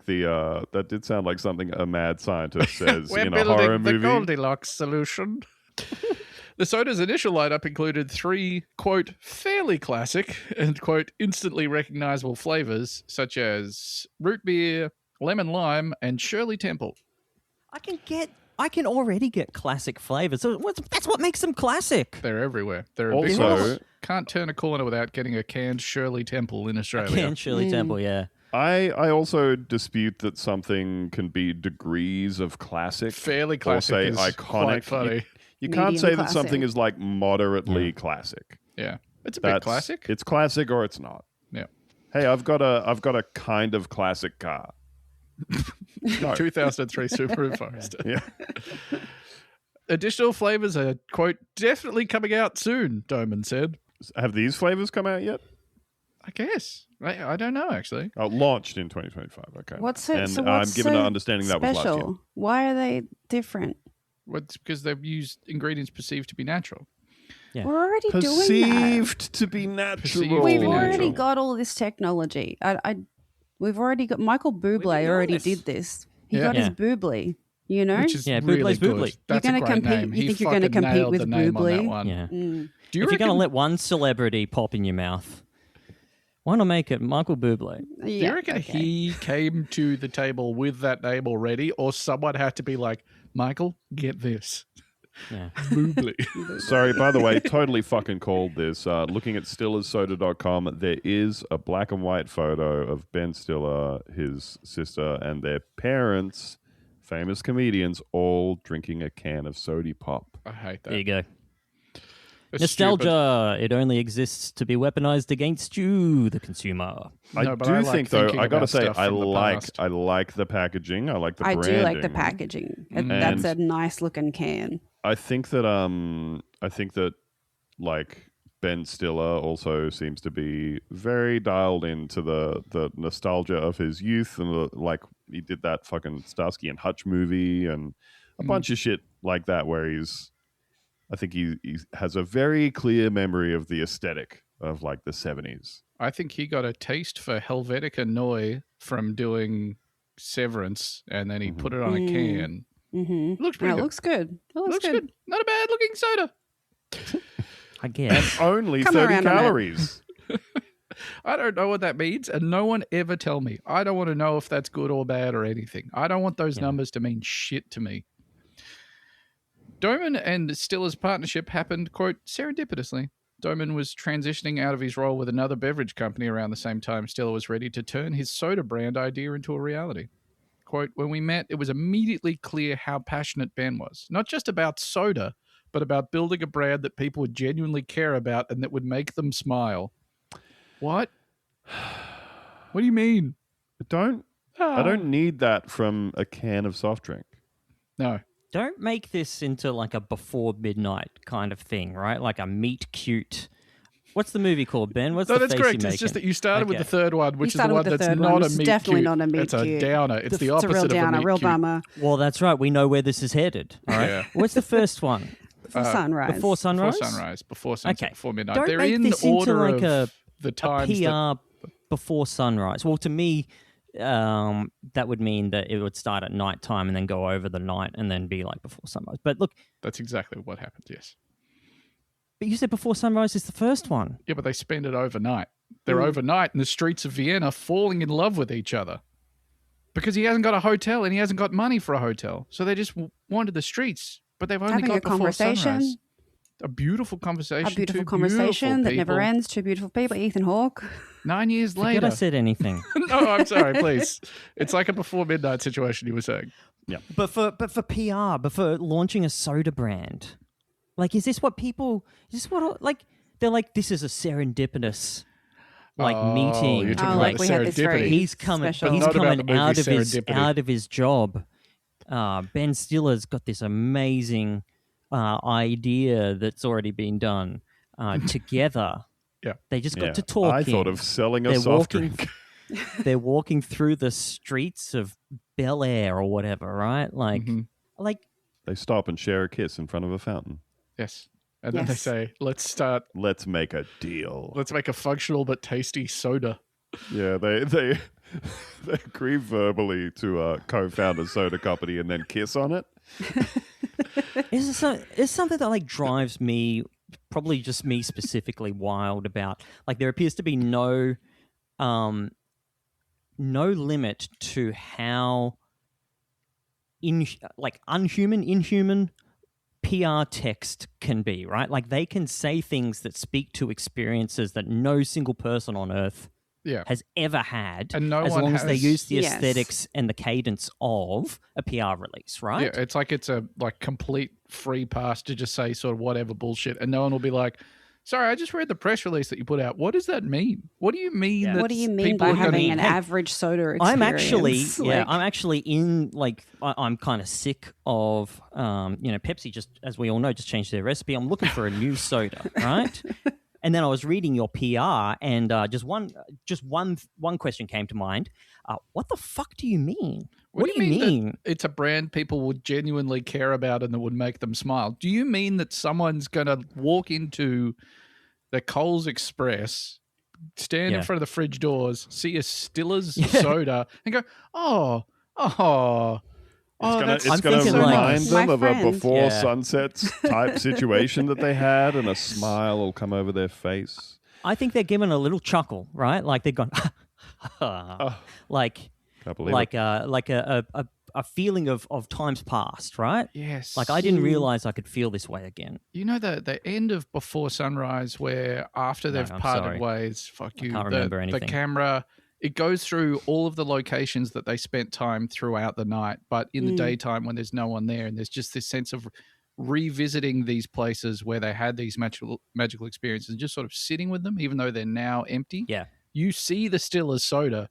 something a mad scientist says We're in a horror building the movie. Goldilocks solution. The soda's initial lineup included 3, quote, fairly classic and, quote, instantly recognizable flavors such as root beer, lemon lime, and Shirley Temple. I can already get classic flavors. So that's what makes them classic. They're everywhere. They're a big Also, one. Can't turn a corner without getting a canned Shirley Temple in Australia. Can Shirley Temple, yeah. I also dispute that something can be degrees of classic. Fairly classic or say is iconic. quite funny. You can't Medium say that classic. something is like moderately classic. Yeah. It's a bit classic. It's classic or it's not. Yeah. Hey, I've got a kind of classic car. No. 2003 Subaru Forester. Yeah. Additional flavors are, quote, definitely coming out soon, Doman said. Have these flavors come out yet? I guess. I don't know, actually. Oh, launched in 2025. Okay. What's so, And so I'm what's given so an understanding that was last year. special? Why are they different? Well, it's because they've used ingredients perceived to be natural. Yeah. We're already doing that. Perceived to be natural. Perceived to We've be already natural. got all this technology. We've already got Michael been Bublé doing already this. did this. He Yeah. got his Yeah. Bublé, you know? Which is Yeah, really Bublé's good. Bublé. That's You're a gonna great compete- name. you He think you're gonna fucking compete nailed with the name on that Bublé? one. Yeah. Do you If you're reckon, going to let one celebrity pop in your mouth, why not make it Michael Bublé? do you reckon okay. he came to the table with that name already, or someone had to be like, Michael, get this? Yeah. Bublé. Sorry, by the way, totally fucking called this. Looking at stillersoda.com, there is a black and white photo of Ben Stiller, his sister, and their parents, famous comedians, all drinking a can of sody pop. I hate that. There you go. It's Nostalgia. It only exists to be weaponized against you, the consumer. I No, but do I like think, though, thinking I gotta about say, stuff I from the past. like the packaging. I like the I branding. do like the packaging. That's a nice looking can. I think that like Ben Stiller also seems to be very dialed into the nostalgia of his youth, and like he did that fucking Starsky and Hutch movie and a bunch of shit like that, where I think he has a very clear memory of the aesthetic of like the 70s. I think he got a taste for Helvetica Noi from doing Severance, and then he put it on a can. Mm-hmm. Looks pretty It good. looks good. It looks, Looks good. good. Not a bad looking soda. I guess. Only Come 30 around on it. calories. I don't know what that means, and no one ever tell me. I don't want to know if that's good or bad or anything. I don't want those numbers to mean shit to me. Doman and Stiller's partnership happened, quote, serendipitously. Doman was transitioning out of his role with another beverage company around the same time Stiller was ready to turn his soda brand idea into a reality. Quote, when we met, it was immediately clear how passionate Ben was, not just about soda, but about building a brand that people would genuinely care about and that would make them smile. What? What do you mean? I don't need that from a can of soft drink. No. Don't make this into like a before midnight kind of thing, right? Like a meet cute. What's the movie called, Ben? What's No, the that's face correct. you're It's just that making? you started with the Okay. third one, which is the started one with the that's third not one. a It's meet definitely cute. not a meet It's a cute. downer. It's the It's a opposite real of a downer, meet real cute. bummer. Well, that's right. We know where this is headed. All right. Yeah. What's the first one? Before sunrise. Before sunrise. Before sunrise, before sunset, Okay. before midnight. Don't They're make in this into order like of the a times that PR before sunrise. Well, to me, that would mean that it would start at night time and then go over the night and then be like before sunrise. But look, that's exactly what happened, yes. but you said before sunrise is the first one. Yeah, but they spend it overnight. They're overnight in the streets of Vienna falling in love with each other. Because he hasn't got a hotel and he hasn't got money for a hotel. So they just wander the streets. But they've only Having got a before conversation. sunrise. A beautiful conversation. A beautiful two conversation that never people. ends. Two beautiful people. Ethan Hawke. 9 years Forget later. I said anything. No, I'm sorry, please. It's like a before midnight situation you were saying. But for PR, but for launching a soda brand, like, is this what people? Is this what like? They're like, this is a serendipitous meeting. You're talking like about we the had this serendipity. very He's coming. special- He's Not about coming the movie out of Serendipity. his job. Ben Stiller's got this amazing idea that's already been done together. Yeah. They just Yeah. got to talking. I thought of selling a They're soft walking- drink. They're walking through the streets of Bel Air or whatever, right? Like, Mhm. like They stop and share a kiss in front of a fountain. Yes. And then they Yes. say, let's Let's make a deal. make a functional but tasty soda. Yeah, they agree verbally to co-found a soda company and then kiss on it. It's something that like drives me, probably just me specifically, wild about. Like, there appears to be no limit to how inhuman PR text can be, right? Like, they can say things that speak to experiences that no single person on earth Yeah. has ever had, And no as one long as they has- use the Yes. aesthetics and the cadence of a PR release, right? Yeah, it's like it's a complete free pass to just say sort of whatever bullshit, and no one will be like, Sorry, I just read the press release that you put out. What does that mean? What do you mean? Yeah. That What do you mean people by are gonna- having an Hey, average soda experience? I'm actually in I'm kind of sick of Pepsi. Just as we all know, just changed their recipe. I'm looking for a new soda, right? And then I was reading your PR, and just one question came to mind. What the fuck do you mean? What do you mean? that it's a brand people would genuinely care about and that would make them smile? Do you mean that someone's going to walk into the Coles Express, stand in Yeah. front of the fridge doors, see a Stiller's soda, and go, oh, It's I'm going to thinking, like, remind them my of friend. a before Yeah. sunsets type situation that they had, and a smile will come over their face. I think they're giving a little chuckle, right? Like they've gone, like Can't believe it. a feeling of times past, right? yes. Like I didn't realize I could feel this way again. You know the end of Before Sunrise, where after they've I'm parted sorry. ways, fuck you. can't remember the anything. camera, it goes through all of the locations that they spent time throughout the night, but in the daytime when there's no one there, and there's just this sense of revisiting these places where they had these magical experiences, and just sort of sitting with them, even though they're now empty. Yeah. You see the Stiller's soda,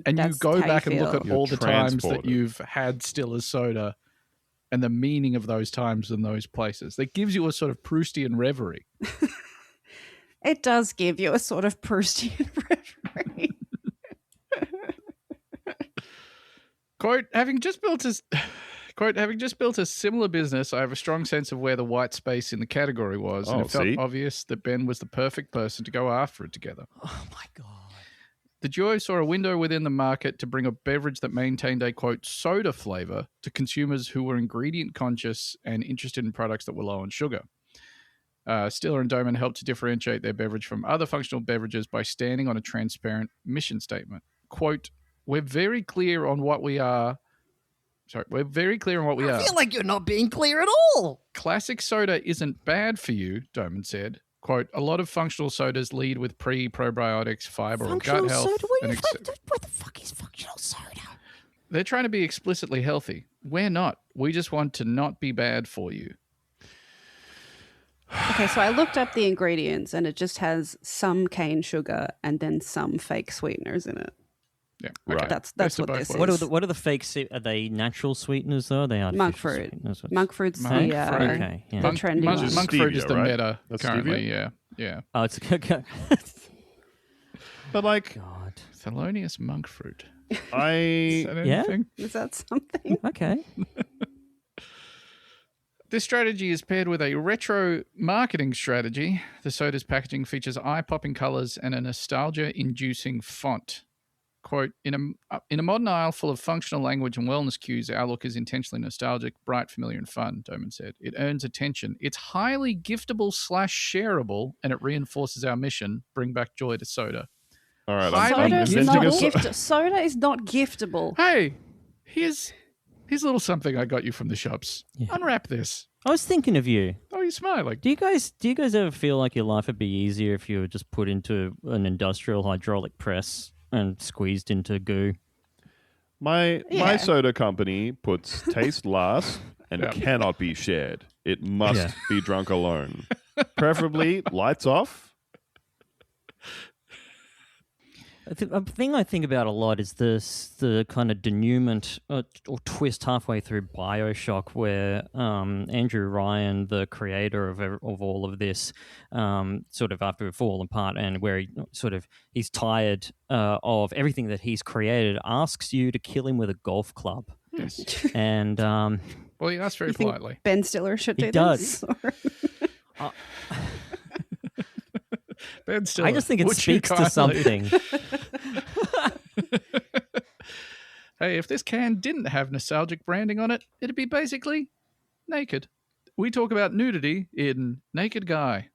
and That's you go how you back and look feel. at You're all the times that transported. you've had Stiller's soda and the meaning of those times in those places. That gives you a sort of Proustian reverie. It does give you a sort of Proustian reverie. Quote, having just built a similar business, I have a strong sense of where the white space in the category was, and Oh, it felt see? obvious that Ben was the perfect person to go after it together. Oh my god. The duo saw a window within the market to bring a beverage that maintained a, quote, soda flavor to consumers who were ingredient conscious and interested in products that were low on sugar. Stiller and Doman helped to differentiate their beverage from other functional beverages by standing on a transparent mission statement. Quote, we're very clear on what we are. We're very clear on what we are. I feel like you're not being clear at all. Classic soda isn't bad for you, Doman said. Quote, a lot of functional sodas lead with probiotics, fiber, or Functional gut health. soda? and What the fuck is functional soda? They're trying to be explicitly healthy. We're not. We just want to not be bad for you. Okay, so I looked up the ingredients and it just has some cane sugar and then some fake sweeteners in it. Yeah, Right. That's Best of what both this worlds. is. What are the fake? Are they natural sweeteners though? Are they artificial Monk fruit. sweeteners? Monk fruit's Monk the, fruit. Okay, yeah. the trendy monk, one. monk fruit is Stevia, the right? meta That's currently. stevia? Yeah. Oh, it's But like, God. Thelonious monk fruit. Is I that Yeah? anything? Is that something? Okay. This strategy is paired with a retro marketing strategy. The soda's packaging features eye-popping colors and a nostalgia-inducing font. Quote, in a modern aisle full of functional language and wellness cues, our look is intentionally nostalgic, bright, familiar, and fun, Doman said. It earns attention. It's highly giftable/shareable, and it reinforces our mission, bring back joy to soda. all right. Soda I'm Soda is inventing not a so- soda is not giftable. Hey, here's a little something I got you from the shops. Yeah. Unwrap this. I was thinking of you. Oh, you're smiling. Do you guys ever feel like your life would be easier if you were just put into an industrial hydraulic press and squeezed into goo? My Yeah. soda company puts taste last and Yeah. cannot be shared. It must Yeah. be drunk alone. Preferably lights off. A thing I think about a lot is the kind of denouement or twist halfway through BioShock, where Andrew Ryan, the creator of all of this, sort of after it fallen apart, and where he's tired of everything that he's created, asks you to kill him with a golf club, Yes. and Well, he asked very You think politely. Ben Stiller should He do does. this? Ben Stiller, I just think it would you speaks to kindly- something. Hey, if this can didn't have nostalgic branding on it, it'd be basically naked. We talk about nudity in Naked Guy.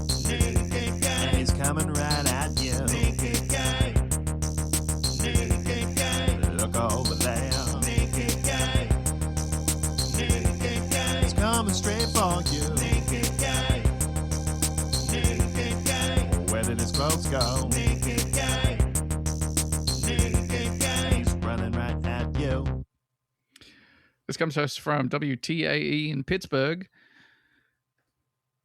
And he's coming right at you. Naked guy. Naked guy. Look over there. Naked guy. Naked guy. He's coming straight for you. Naked guy. Naked guy. Where did his clothes go? Naked guy. comes to us from WTAE in Pittsburgh.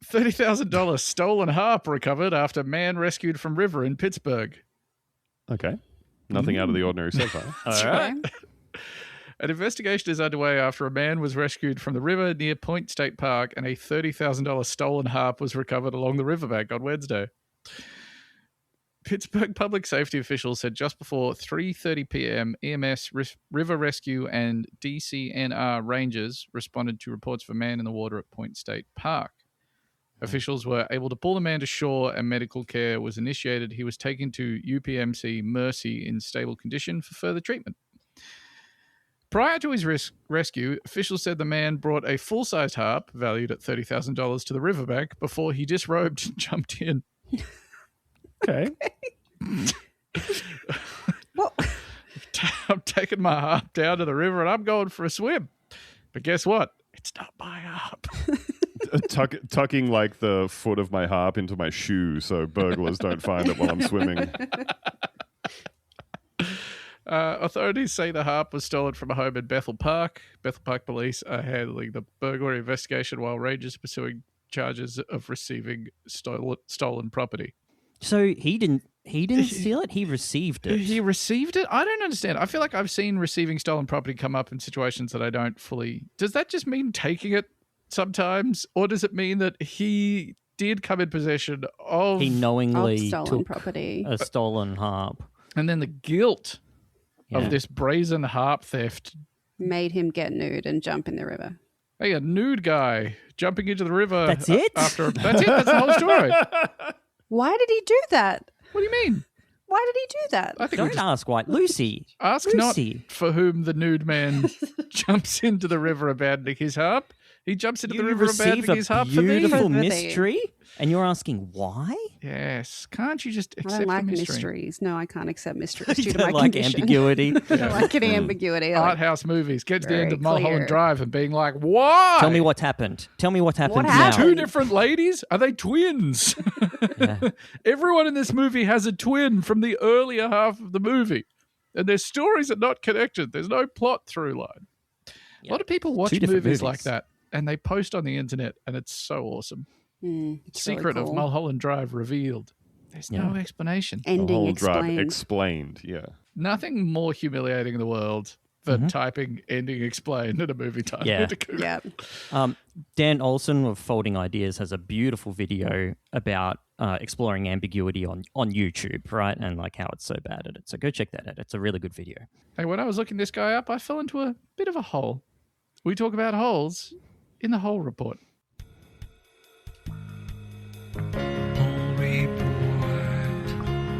$30,000 stolen harp recovered after man rescued from river in Pittsburgh. Okay. Nothing out of the ordinary so far. All right. An investigation is underway after a man was rescued from the river near Point State Park and a $30,000 stolen harp was recovered along the riverbank on Wednesday. Pittsburgh public safety officials said just before 3:30 p.m., EMS, River Rescue, and DCNR rangers responded to reports of a man in the water at Point State Park. Officials were able to pull the man to shore and medical care was initiated. He was taken to UPMC Mercy in stable condition for further treatment. Prior to his rescue, officials said the man brought a full-sized harp, valued at $30,000, to the riverbank before he disrobed and jumped in. Okay. Well, I'm taking my harp down to the river and I'm going for a swim. But guess what? It's not my harp. Tucking like the foot of my harp into my shoe so burglars don't find it while I'm swimming. Authorities say the harp was stolen from a home in Bethel Park. Bethel Park police are handling the burglary investigation while rangers are pursuing charges of receiving stolen property. So he didn't steal it. He received it. He received it? I don't understand. I feel like I've seen receiving stolen property come up in situations that I don't fully... Does that just mean taking it sometimes? Or does it mean that he did come in possession of... He knowingly stolen took property. a stolen harp. And then the guilt Yeah. of this brazen harp theft. Made him get nude and jump in the river. Hey, a nude guy jumping into the river. That's it? That's it. That's the whole story. Why did he do that? What do you mean? Why did he do that? I think we Don't just ask why. Lucy. ask Lucy. not for whom the nude man jumps into the river abandoning his harp. He jumps into the You river receive abandoning a his harp for me. beautiful For me. mystery, and you're asking why? Yes. Can't you just I accept don't like the mystery? mysteries. No, I can't accept mysteries You due to don't my like condition. ambiguity. I don't like any ambiguity. I Art like, house movies. Get to the end Very of Mulholland clear. Drive and being like, why? Tell me what's happened. Tell me what's happened now. happened? Two different ladies? Are they twins? Yeah. Everyone in this movie has a twin from the earlier half of the movie. And their stories are not connected. There's no plot through line. A lot of people watch Two different movies like movies. that and they post on the internet and it's so awesome. it's really Secret of cool. Mulholland Drive revealed. There's no explanation. The Ending whole drive explained. explained. Yeah. Nothing more humiliating in the world than typing ending explained in a movie title. Yeah. into Google. Yeah. Dan Olson of Folding Ideas has a beautiful video about exploring ambiguity on YouTube, right? And like how it's so bad at it. So go check that out. It's a really good video. Hey, when I was looking this guy up, I fell into a bit of a hole. We talk about holes in the Hole Report.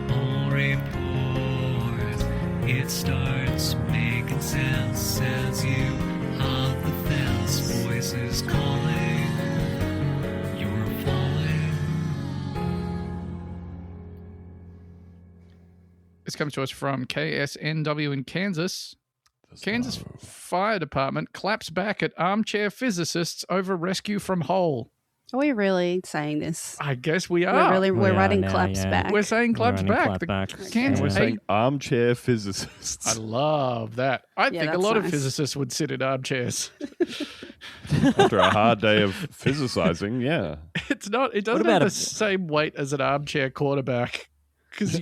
Whole report. It starts making sense as you hop the fence. Voices calling, you're falling. This comes to us from KSNW in Kansas. Kansas Fire Department claps back at armchair physicists over rescue from hole. Are we really saying this? I guess we We're are. we're are writing now, claps yeah. back. We're saying claps We're running back. The clap back. Kansas, We're hey, saying armchair physicists. I love that. I Yeah, think a that's lot of nice. physicists would sit in armchairs. After a hard day of physicizing, yeah. It's not. It doesn't about have a- the same weight as an armchair quarterback because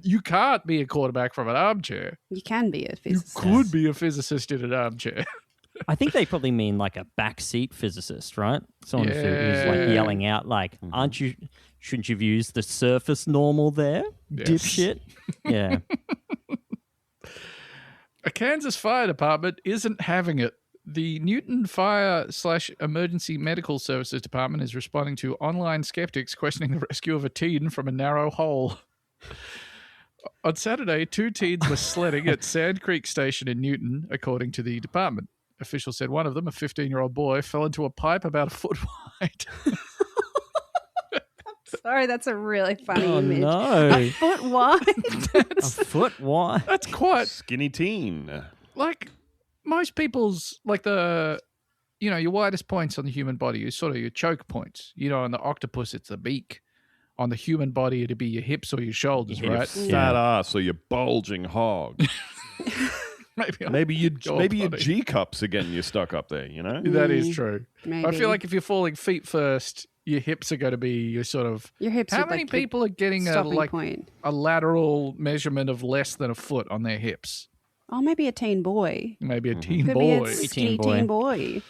you can't be a quarterback from an armchair. You can be a You physicist. could be a physicist in an armchair. I think they probably mean like a backseat physicist, right? Someone who's Yeah. like yelling out, like, "Aren't you? Shouldn't you have used the surface normal there, Yes. dipshit?" Yeah. A Kansas Fire Department isn't having it. The Newton Fire/Emergency Medical Services Department is responding to online skeptics questioning the rescue of a teen from a narrow hole. On Saturday, 2 teens were sledding at Sand Creek Station in Newton, according to the department. Officials said one of them, a 15-year-old boy, fell into a pipe about a foot wide. Sorry, that's a really funny Oh image. no, A foot wide. a foot wide. That's quite Skinny teen. like most people's, like your widest points on the human body is sort of your choke points. On the octopus, it's the beak. On the human body, it'd be your hips or your shoulders, Your right? hips. Fat ass or your bulging hog. Maybe your body. G cups are getting you stuck up there. You know. That is true. Maybe. I feel like if you're falling feet first, your hips are going to be your sort of. Your hips How are many like the people are getting stopping point. a lateral measurement of less than a foot on their hips? Oh, maybe a teen boy. Maybe a teen Could boy. be a skinny teen boy.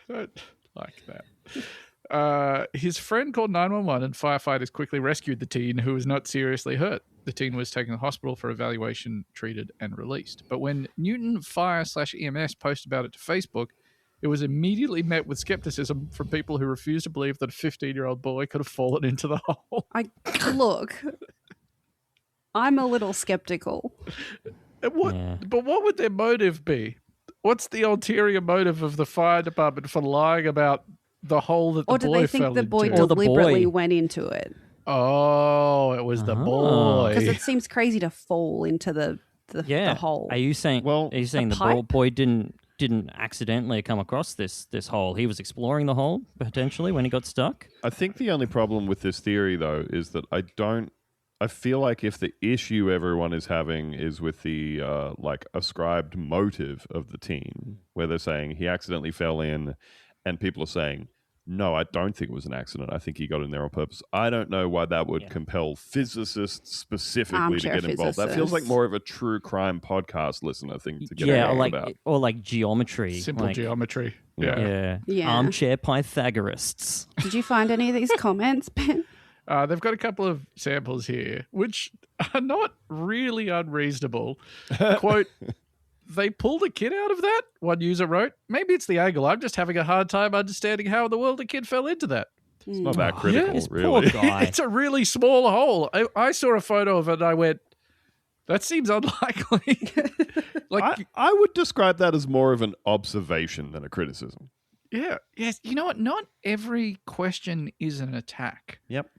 Don't like that. His friend called 911 and firefighters quickly rescued the teen who was not seriously hurt. The teen was taken to the hospital for evaluation, treated, and released. But when Newton Fire/EMS posted about it to Facebook, it was immediately met with skepticism from people who refused to believe that a 15-year-old boy could have fallen into the hole. Look, I'm a little skeptical. But what would their motive be? What's the ulterior motive of the fire department for lying about the hole that the Or boy do they fell think the boy into? Or the deliberately boy. went into it? Oh, it was the boy. Because it seems crazy to fall into the hole. Are you saying? Well, are you saying the the pipe? boy didn't accidentally come across this hole? He was exploring the hole potentially when he got stuck. I think the only problem with this theory, though, is that I feel like if the issue everyone is having is with the ascribed motive of the teen, where they're saying he accidentally fell in, and people are saying, no, I don't think it was an accident. I think he got in there on purpose. I don't know why that would compel physicists specifically Armchair to get involved. That feels like physicists. more of a true crime podcast listener thing to get Yeah, involved or about. like geometry. Simple like, geometry. Yeah. Yeah. Armchair Pythagorists. Did you find any of these comments, Ben? They've got a couple of samples here, which are not really unreasonable. Quote, they pulled a kid out of that, one user wrote. Maybe it's the angle. I'm just having a hard time understanding how in the world a kid fell into that. It's not that critical, This really. poor guy. It's a really small hole. I saw a photo of it and I went, that seems unlikely. I would describe that as more of an observation than a criticism. Yeah. Yes. You know what? Not every question is an attack. Yep.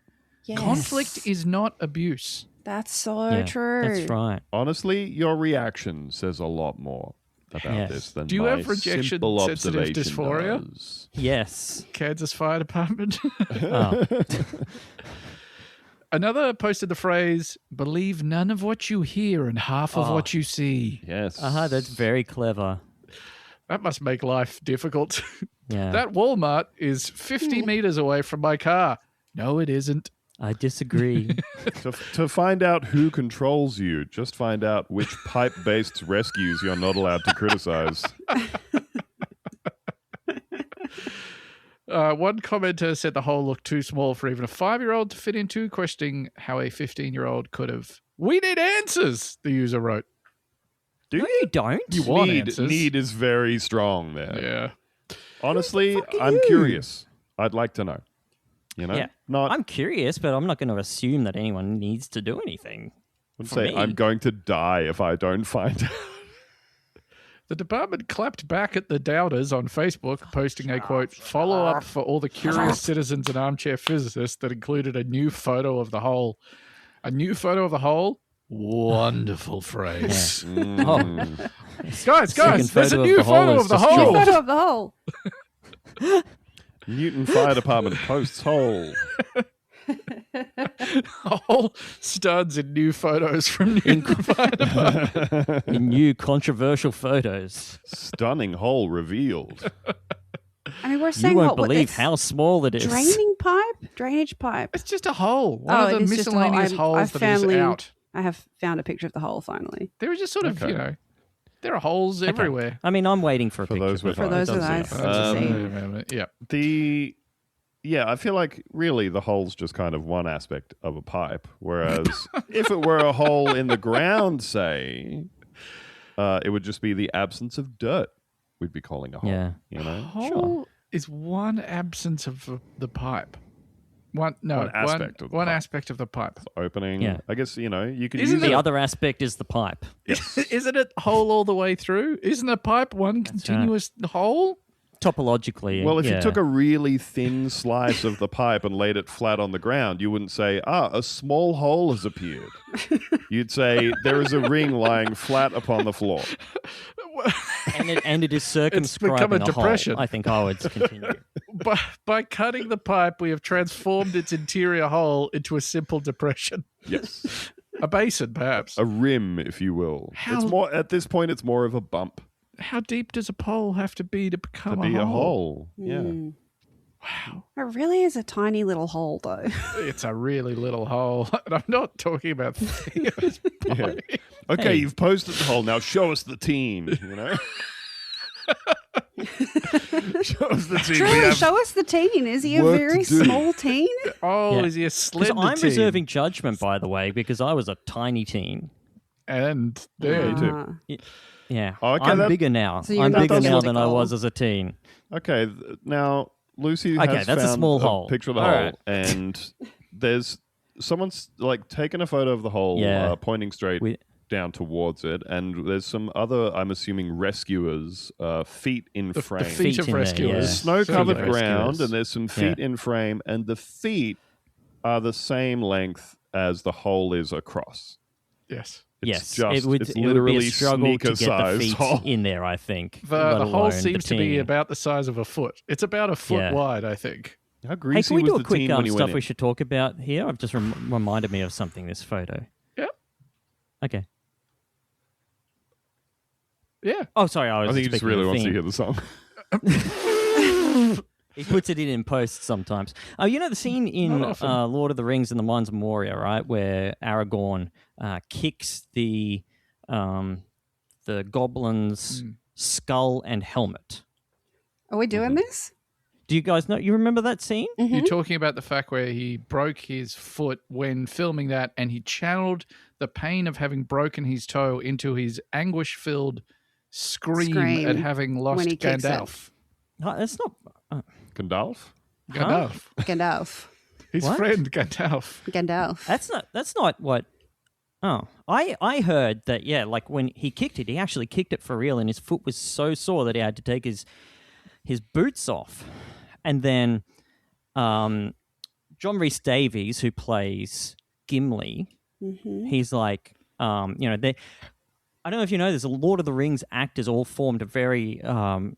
Yes. Conflict is not abuse. That's so Yeah, true. That's right. Honestly, your reaction says a lot more about Yes. this than Do you my have rejection simple sensitive observation dysphoria? does. Yes. Kansas Fire Department. Oh. Another posted the phrase, believe none of what you hear and half of what you see. Yes. That's very clever. That must make life difficult. Yeah. That Walmart is 50 meters away from my car. No, it isn't. I disagree. To find out who controls you, just find out which pipe-based rescues you're not allowed to criticize. One commenter said the hole looked too small for even a 5-year-old to fit into, questioning how a 15-year-old could have. We need answers, the user wrote. No, you don't. You want Need, answers. need is very strong there. Yeah. Honestly, I'm curious. I'd like to know. You know? Yeah. Not I'm curious, but I'm not going to assume that anyone needs to do anything. would for say me. I'm going to die if I don't find out. The department clapped back at the doubters on Facebook, posting a quote, follow up for all the curious citizens and armchair physicists that included a new photo of the hole. A new photo of the hole? Wonderful phrase. Oh, Guys, Second there's a photo of new the hole photo is of the just hole. George. Photo of the hole. Newton Fire Department posts hole. Hole studs in new photos from Newton Fire Department. in new controversial photos. Stunning hole revealed. I mean, we're You saying won't what believe it's how small it is. drainage pipe. It's just a hole. One Oh, of it the is just a hole. miscellaneous I've holes that is finally- out. I have found a picture of the hole finally. There are just sort of, Okay. there are holes Okay. everywhere. I mean, I'm waiting for a For picture. those with but eyes. it For those with doesn't eyes. seem- Yeah. I feel like really the hole's just kind of one aspect of a pipe. Whereas if it were a hole in the ground, say, it would just be the absence of dirt we'd be calling a hole. Yeah. You know? Hole is one absence of the pipe. One aspect of the pipe. aspect of the pipe. Opening. Yeah. I guess, you could Isn't use The it. other aspect is the pipe. Isn't it hole all the way through? Isn't a pipe one continuous hole? Topologically. Well, if yeah. you took a really thin slice of the pipe and laid it flat on the ground, you wouldn't say, a small hole has appeared. You'd say, there is a ring lying flat upon the floor. and it is circumscribing become a a hole, depression. I think I would continue. By cutting the pipe, we have transformed its interior hole into a simple depression. Yes. A basin, perhaps. A rim, if you will. How- It's more at this point. It's more of a bump How deep does a pole have to be to to become be a a hole? hole. Yeah. Mm. Wow. It really is a tiny little hole, though. It's a really little hole. And I'm not talking about Theo's Yeah. body. Okay, Hey. you've posted the hole. Now show us the teen. You know. Show us the teen. We True, have- show us the teen. Is he a work very to do. small teen? Oh, Yeah. is he a Because slender I'm teen? reserving judgment, by the way, because I was a tiny teen. And there. Me too. Yeah, Oh, okay, I'm that- bigger now. So you're I'm not bigger now really than I cold. was as a teen. Okay, now Lucy Okay, has that's a found small hole. picture of the All hole, right. and there's someone's like taken a photo of the hole, Yeah. pointing straight We- down towards it, and there's some other, I'm assuming, rescuers' feet in The frame. feet Feet of in there, rescuers. yeah. Snow-covered Feet of ground, rescuers. and there's some feet in frame, and the feet are the same length as the hole is across. Yes. It's Yes, just, it would, it's it would be literally a struggle to sneaker get the size feet hole. in there, I think. The let hole alone seems the to be teen. about the size of a foot. It's about a foot Yeah. wide, I think. How Hey, greasy can we was do a the quick teen when he stuff went we in? should talk about here? I've just reminded me of something, this photo. Yep. Okay. Yeah. Oh, sorry, I was I think he just expecting really a wants to theme. hear the song. He puts it in post sometimes. Oh, you know the scene in Not often. Lord of the Rings and the Mines of Moria, right, where Aragorn kicks the goblin's skull and helmet. Are we doing this? Do you guys know? You remember that scene? You're talking about the fact where he broke his foot when filming that, and he channeled the pain of having broken his toe into his anguish-filled scream at having lost when he kicks it. Gandalf. No, that's not. Gandalf? Gandalf. Gandalf. His What? friend Gandalf. Gandalf. That's not what. Oh, I heard that. Yeah, like when he kicked it, he actually kicked it for real, and his foot was so sore that he had to take his boots off, and then John Rhys Davies, who plays Gimli, he's like, they. I don't know if you know this. The Lord of the Rings actors all formed a very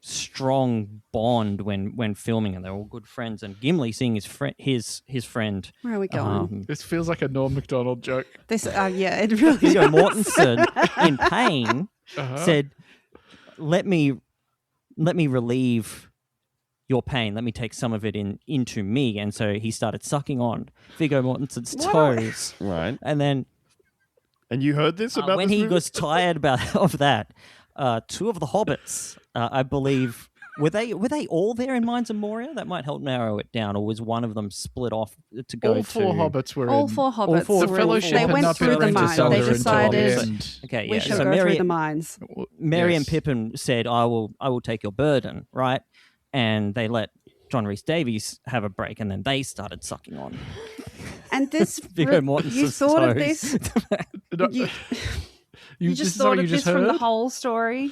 strong bond when filming, and they're all good friends. And Gimli, seeing his friend, his friend, Where are we going? This feels like a Norm Macdonald joke. This, yeah, it really Viggo does. Mortensen, in pain, said, "Let me relieve your pain. Let me take some of it into me." And so he started sucking on Viggo Mortensen's toes, Right. and then And you heard this about when this he movie? was tired of that, two of the hobbits, I believe, were they all there in Mines of Moria? That might help narrow it down, or was one of them split off to go All four to? hobbits were All in. four hobbits. four- The were- Fellowship they had went not through been the able to mines. sell They their decided end. Okay, we yeah. shall So go Merry through the mines. Merry and Yes. Pippin said, I will take your burden, right? And they let John Rhys Davies have a break, and then they started sucking on And this, Viggo you Mortensen's thought of toes. this. No, You, you this just is thought what of you this just from the heard? whole story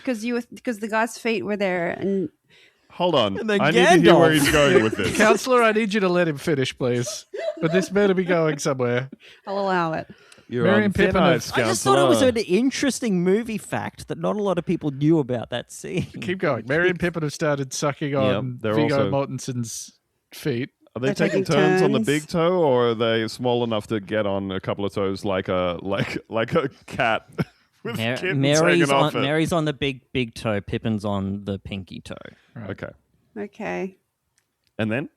because the guy's feet were there, and Hold on. And then I need to hear where Gandalf. he's going with this. Counselor, I need you to let him finish, please. But this better be going somewhere. I'll allow it. You're Merry on and thin Pippin ice, have- I just thought it was Counselor. an interesting movie fact that not a lot of people knew about that scene. Keep going. Mary and Pippin have started sucking on they're Viggo also- Mortensen's feet. Are they They're taking taking turns on the turns. big toe, or are they small enough to get on a couple of toes like a cat with kittens hanging off it? Mary's on the big toe, Pippin's on the pinky toe. Okay. Okay, And then?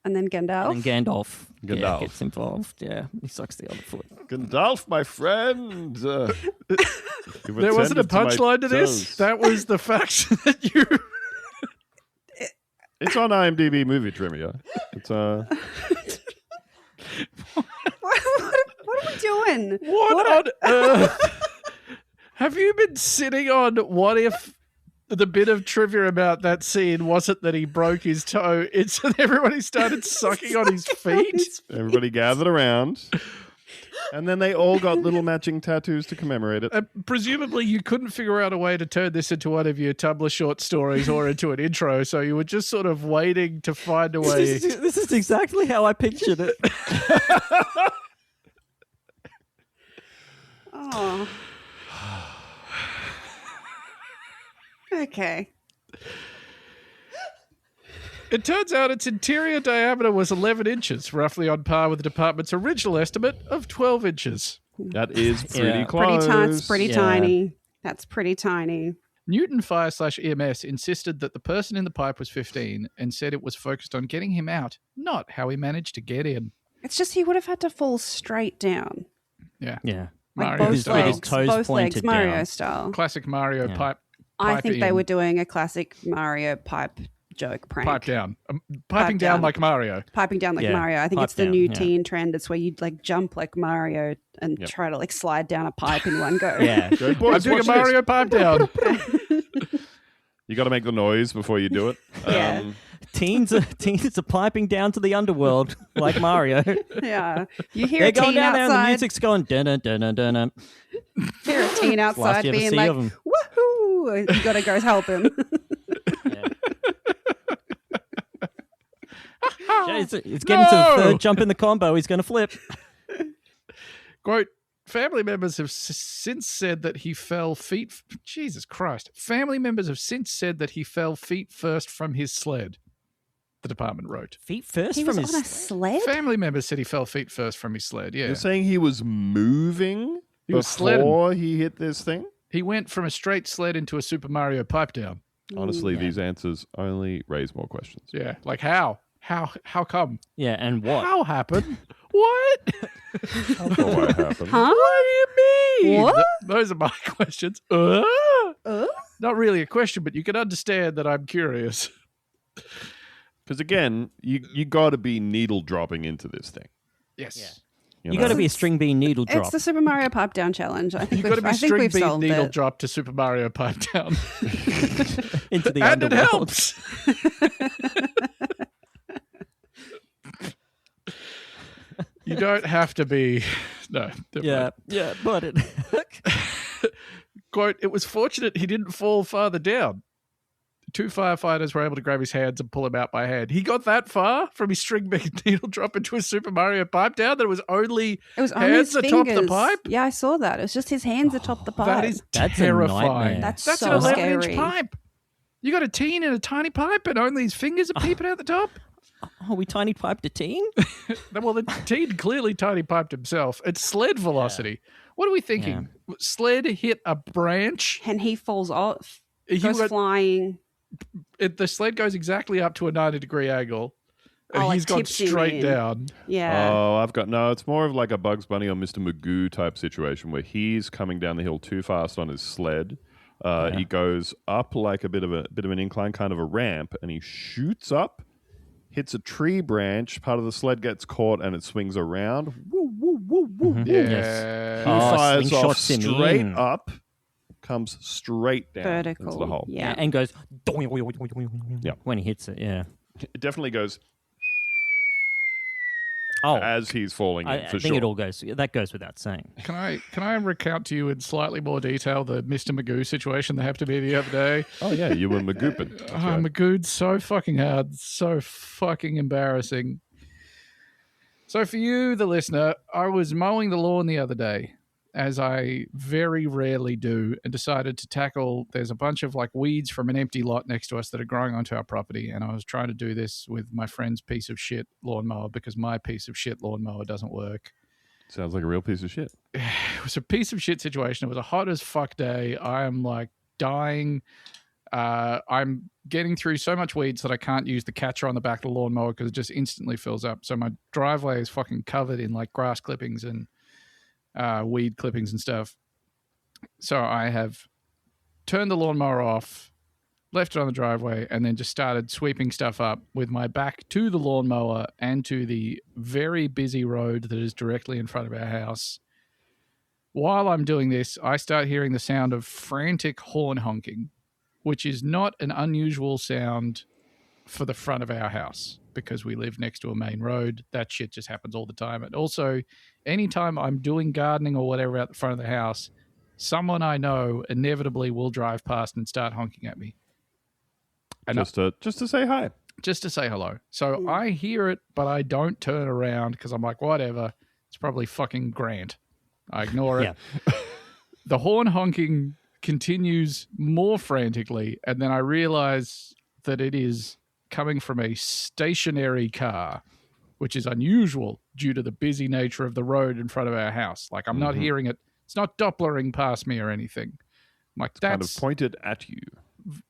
and then Gandalf. And Gandalf, Gandalf. gets involved. Yeah, he sucks the other foot. Gandalf, my friend. There wasn't a punchline to this. That was the fact that you. It's on IMDb movie trivia. It's what are we doing? What on earth? Have you been sitting on what if the bit of trivia about that scene wasn't that he broke his toe, it's that everybody started sucking on his feet? everybody gathered around, and then they all got little matching tattoos to commemorate it. Presumably, you couldn't figure out a way to turn this into one of your Tumblr short stories or into an intro, so you were just sort of waiting to find a way. This is exactly how I pictured it. Oh. Okay. It turns out its interior diameter was 11 inches, roughly on par with the department's original estimate of 12 inches. That is pretty Yeah. close. It's pretty Yeah. tiny. That's pretty tiny. Newton Fire/EMS insisted that the person in the pipe was 15 and said it was focused on getting him out, not how he managed to get in. It's just he would have had to fall straight down. Yeah. Yeah. Like Mario both style. legs, toes both legs, pointed Mario down. style. Classic Mario Yeah. pipe. I think they in. were doing a classic Mario pipe joke prank. Pipe down. Piping down down. like Mario. Piping down like Yeah, Mario. I think pipe it's the down, new yeah. teen trend. It's where you like jump like Mario and Yep. try to like slide down a pipe in one go. Yeah. Go, I'm boys, doing a watch Mario pipe down. You got to make the noise before you do it. Yeah. Teens are piping down to the underworld like Mario. Yeah. You hear They're a going teen down there and the outside. music's going dun dun dun dun dun. Hear a teen outside you ever being see like, of 'em. "Woohoo!" You got to go help him. Yeah. It's getting to the third jump in the combo. He's going to flip. Quote, family members have since said that he fell Jesus Christ. Family members have since said that he fell feet first from his sled, the department wrote. Feet first He from was his. on a sled. Family members said he fell feet first from his sled, yeah. You're saying he was moving He was sledding. before he hit this thing? He went from a straight sled into a Super Mario pipe down. Honestly, Yeah. these answers only raise more questions. Yeah, like how? How come? Yeah, and what? How happened? What? Oh, what happened? Huh? What do you mean? What? Those are my questions. Not really a question, but you can understand that I'm curious. Because again, you got to be needle dropping into this thing. Yes. Yeah. You You got to know? be a string bean needle drop. It's the Super Mario pipe down challenge. I think You've got to be I think string we've beat solved needle it. drop to Super Mario pipe down. into the And it underworld. helps. You don't have to be. No. never Yeah, mind. yeah, but it. Quote, it was fortunate he didn't fall farther down. Two firefighters were able to grab his hands and pull him out by hand. He got that far from his string beat needle drop into a Super Mario pipe down that it was only It was only hands his atop the fingers. pipe? Yeah, I saw that. It was just his hands atop the pipe. That is That's a terrifying. nightmare. That's That's so an 11-inch scary. pipe. You got a teen in a tiny pipe and only his fingers are peeping out the top? Oh, we tiny piped a teen? Well, the teen clearly tiny piped himself. It's sled velocity. What are we thinking? Sled hit a branch. And he falls off, He goes got- flying. the sled goes exactly up to a 90-degree angle. And Oh, like he's gone tips him straight in. down. Yeah. Oh, it's more of like a Bugs Bunny or Mr. Magoo type situation where he's coming down the hill too fast on his sled. He goes up like a bit of an incline, kind of a ramp, and he shoots up, hits a tree branch. Part of the sled gets caught, and it swings around. Woo, woo, woo, woo. Mhm. Yeah. Yes. He Oh, fires off slingshots him straight in. up, comes straight down Vertical. into the hole. Yeah. And goes. Yeah. When he hits it, yeah. It definitely goes Oh, as he's falling in, I for think sure. it all goes. That goes without saying. Can I recount to you in slightly more detail the Mr. Magoo situation that happened to me the other day? Oh, yeah, you were Magoopin. That's Oh, right. Magoo'd so fucking hard, so fucking embarrassing. So for you, the listener, I was mowing the lawn the other day, as I very rarely do, and decided to tackle. There's a bunch of like weeds from an empty lot next to us that are growing onto our property, and I was trying to do this with my friend's piece of shit lawnmower because my piece of shit lawnmower doesn't work. Sounds like a real piece of shit. It was a piece of shit situation. It was a hot as fuck day. I am like dying. I'm getting through so much weeds that I can't use the catcher on the back of the lawnmower because it just instantly fills up. So my driveway is fucking covered in like grass clippings and weed clippings and stuff. So I have turned the lawnmower off, left it on the driveway, and then just started sweeping stuff up with my back to the lawnmower and to the very busy road that is directly in front of our house. While I'm doing this, I start hearing the sound of frantic horn honking, which is not an unusual sound for the front of our house because we live next to a main road. That shit just happens all the time. And also, anytime I'm doing gardening or whatever out the front of the house, someone I know inevitably will drive past and start honking at me. And Just to say hi. just to say hello. So I hear it, but I don't turn around because I'm like, whatever. It's probably fucking Grant. I ignore it. Yeah. The horn honking continues more frantically, and then I realize that it is coming from a stationary car, which is unusual due to the busy nature of the road in front of our house. Like, I'm not hearing it. It's not Dopplering past me or anything. Like, It's kind of pointed at you.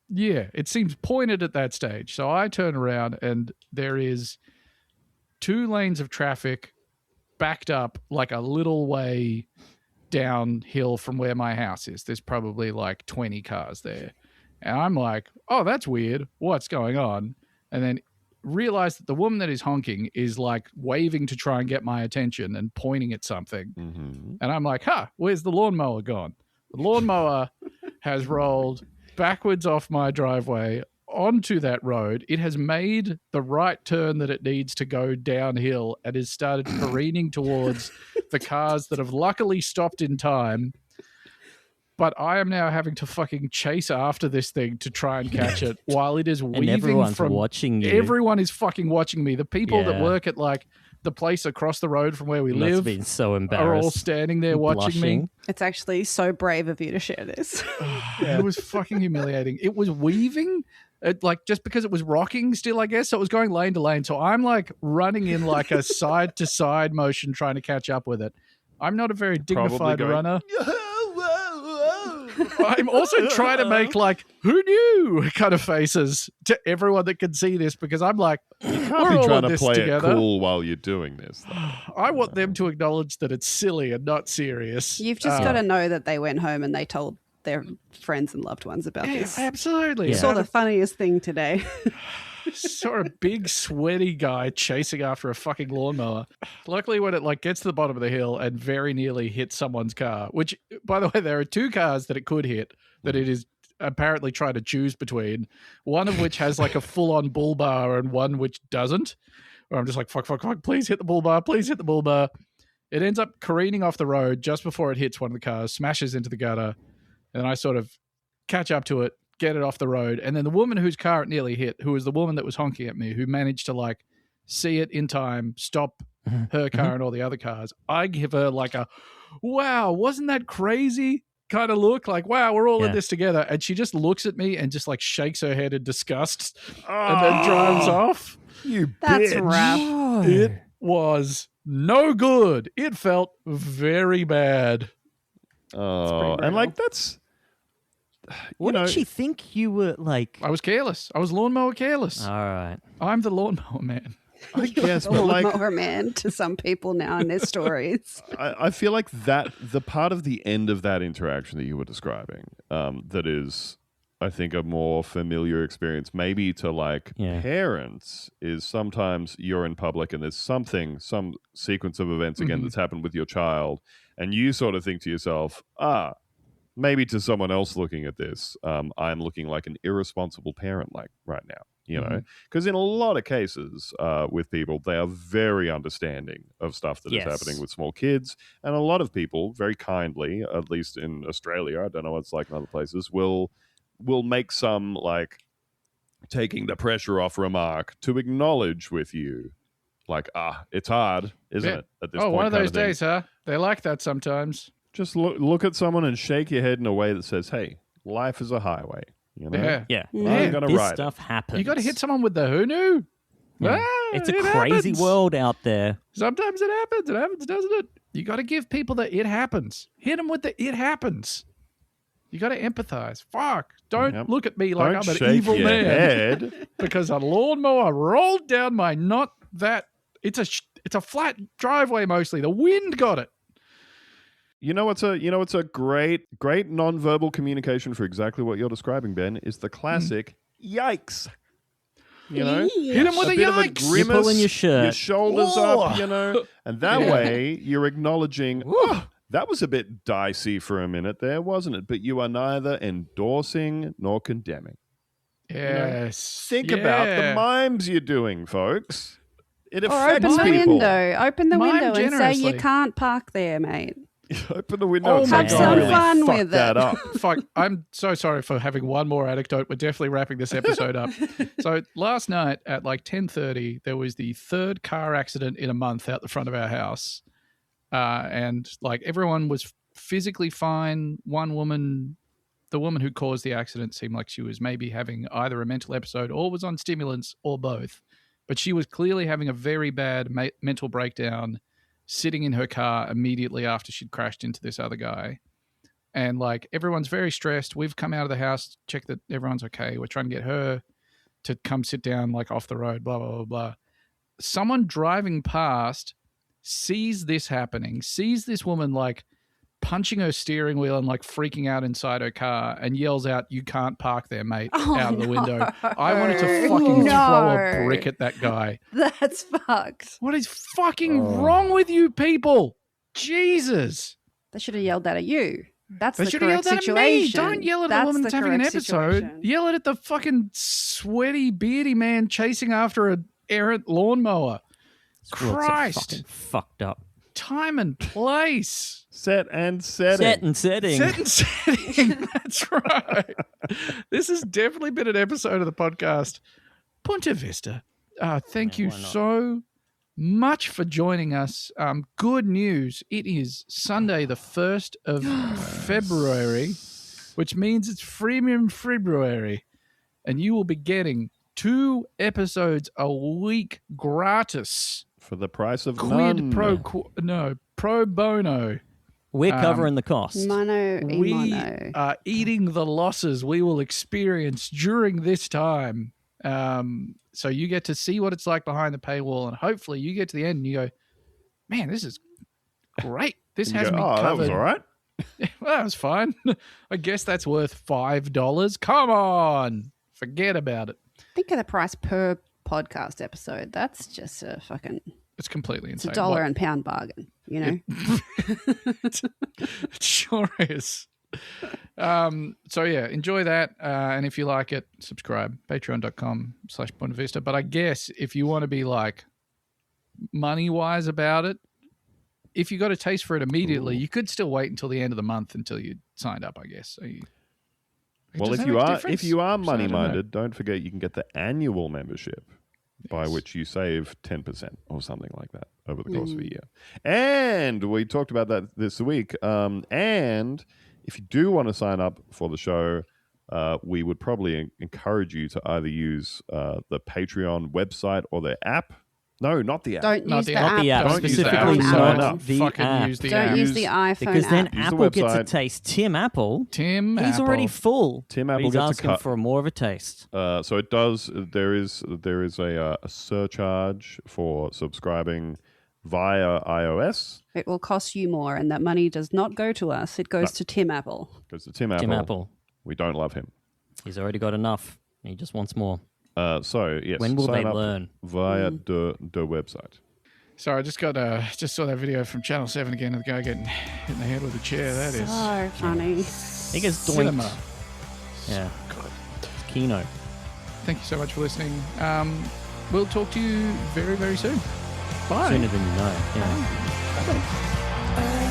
Yeah, it seems pointed at that stage. So I turn around and there is 2 lanes of traffic backed up like a little way downhill from where my house is. There's probably like 20 cars there. And I'm like, oh, that's weird. What's going on? And then realize that the woman that is honking is like waving to try and get my attention and pointing at something. Mm-hmm. And I'm like, where's the lawnmower gone? The lawnmower has rolled backwards off my driveway onto that road. It has made the right turn that it needs to go downhill and has started careening towards the cars that have luckily stopped in time. But I am now having to fucking chase after this thing to try and catch it while it is weaving And everyone's from watching you. Everyone is fucking watching me. The people that Yeah. work at like the place across the road from where we Must have live been so are embarrassed. all standing there watching me. blushing. It's actually so brave of you to share this. It was fucking humiliating. It was weaving, like just because it was rocking still, I guess. So it was going lane to lane. So I'm like running in like a side to side motion trying to catch up with it. I'm not a very dignified going, runner. I'm also trying to make like, who knew kind of faces to everyone that can see this because I'm like, Can't we're be all trying in to this play together. it cool while you're doing this. Though. I want them to acknowledge that it's silly and not serious. You've just got to know that they went home and they told their friends and loved ones about Yeah, this. absolutely. Yeah. I saw the funniest thing today. Saw a big sweaty guy chasing after a fucking lawnmower. Luckily, when it like gets to the bottom of the hill and very nearly hits someone's car, which, by the way, there are 2 cars that it could hit that it is apparently trying to choose between. One of which has like a full-on bull bar and one which doesn't. Where I'm just like, fuck, please hit the bull bar, please hit the bull bar. It ends up careening off the road just before it hits one of the cars, smashes into the gutter, and I sort of catch up to it, get it off the road. And then the woman whose car it nearly hit, who was the woman that was honking at me, who managed to like see it in time, stop her car and all the other cars. I give her like a, wow, wasn't that crazy kind of look? Like, wow, we're all in Yeah. this together. And she just looks at me and just like shakes her head in disgust and then drives off. You That's bitch. rough. It was no good. It felt very bad. Oh, pretty and like brutal. that's What know, did she think you were like? I was careless. I was lawnmower careless. All right. I'm the lawnmower man. I guess, A but like lawnmower man to some people now in their stories. I feel like that the part of the end of that interaction that you were describing, that is, I think, a more familiar experience, maybe to like Yeah. parents, is sometimes you're in public and there's some sequence of events again that's happened with your child, and you sort of think to yourself, maybe to someone else looking at this, I'm looking like an irresponsible parent, like right now. You know, because in a lot of cases with people, they are very understanding of stuff that is Yes. happening with small kids. And a lot of people, very kindly, at least in Australia, I don't know what it's like in other places, will make some like taking the pressure off remark to acknowledge with you, like, it's hard, isn't Yeah. it? At this Oh, point, one of kind those thing. days, huh? They like that sometimes. Just look at someone and shake your head in a way that says, hey, life is a highway. You know? Yeah. Yeah. I'm gonna This ride it. stuff happens. You got to hit someone with the who knew. Yeah. Ah, It's a it crazy happens. world out there. Sometimes it happens. It happens, doesn't it? You got to give people the it happens. Hit them with the it happens. You got to empathize. Fuck. Don't Yep. look at me like Don't I'm an shake evil your man head. because a lawnmower rolled down my not that. It's a flat driveway mostly. The wind got it. You know what's a great nonverbal communication for exactly what you're describing, Ben, is the classic yikes. You know, Hit him with a bit of a yikes. grimace, You're pulling your shirt. shoulders Whoa. up, you know, and that Yeah. way you're acknowledging, that was a bit dicey for a minute there, wasn't it? But you are neither endorsing nor condemning. Yes. Think about the Yeah. mimes you're doing, folks. It Or affects open the people. window. Open the Mime window and say generously. you can't park there, mate. Open the window Oh and my say, God. "You Have really some fucked with that it." up. Fuck, I'm so sorry for having one more anecdote. We're definitely wrapping this episode up. So last night at like 10:30, there was the third car accident in a month out the front of our house. And like everyone was physically fine. One woman the woman who caused the accident seemed like she was maybe having either a mental episode or was on stimulants or both. But she was clearly having a very bad mental breakdown sitting in her car immediately after she'd crashed into this other guy. And like everyone's very stressed. We've come out of the house, check that everyone's okay. We're trying to get her to come sit down like off the road, blah, blah, blah, blah. Someone driving past sees this happening, sees this woman like punching her steering wheel and like freaking out inside her car and yells out, "You can't park there, mate," out of the window. I wanted to fucking throw a brick at that guy. That's fucked. What is fucking wrong with you people? Jesus. They should have yelled that at you. That's They the should have correct yelled that at me. situation. Don't yell at That's a woman the that's having an correct episode. situation. Yell it at the fucking sweaty, beardy man chasing after an errant lawnmower. This world's so Christ. fucking fucked up. Time and place. Set and setting. Set and setting. Set and setting. That's right. This has definitely been an episode of the podcast. Punta Vista. Thank Yeah, you why not? so much for joining us. Good news. It is Sunday, the 1st of February, which means it's Freemium February. And you will be getting 2 episodes a week gratis. For the price of Quid none. pro bono. We're covering the cost. Mono e We mono. are eating the losses we will experience during this time. So you get to see what it's like behind the paywall, and hopefully you get to the end and you go, "Man, this is great. This And you has go, me oh, covered." that was all right. Well, that was fine. I guess that's worth $5. Come on, forget about it. Think of the price per podcast episode. That's just a fucking, It's completely it's a insane. dollar Like, and pound bargain, you know? it sure is. So yeah, enjoy that. And if you like it, subscribe. Patreon.com/Buenavista. But I guess if you want to be like money wise about it, if you got a taste for it immediately, you could still wait until the end of the month until you signed up, I guess. So Well, does if that you make a are difference? if you are So I don't know. money minded, don't forget you can get the annual membership, by Yes. which you save 10% or something like that over the course of a year. And we talked about that this week. And if you do want to sign up for the show, we would probably encourage you to either use the Patreon website or the app. No, not the app. Don't Not use the the app. Not the app, app. Don't use the specifically app. Sign not up. the Fucking app. use the Don't app. use the iPhone Because then app. Use the Apple gets a website. taste. Tim Apple, Tim he's already Apple. full. Tim But Apple he's gets a asking cut. for more of a taste. So it does. There is a surcharge for subscribing via iOS. It will cost you more, and that money does not go to us. It goes to Tim Apple. Because the Tim Apple, Tim Apple, we don't love him. he's already got enough. He just wants more. So yes, When will sign they up learn? via the website? Sorry, I just got just saw that video from Channel 7 again of the guy getting hit in the head with a chair. That is So funny. He gets cinema. doinked. Yeah, it's Kino. Thank you so much for listening. We'll talk to you very, very soon. Bye. Sooner than you know. Yeah. Bye.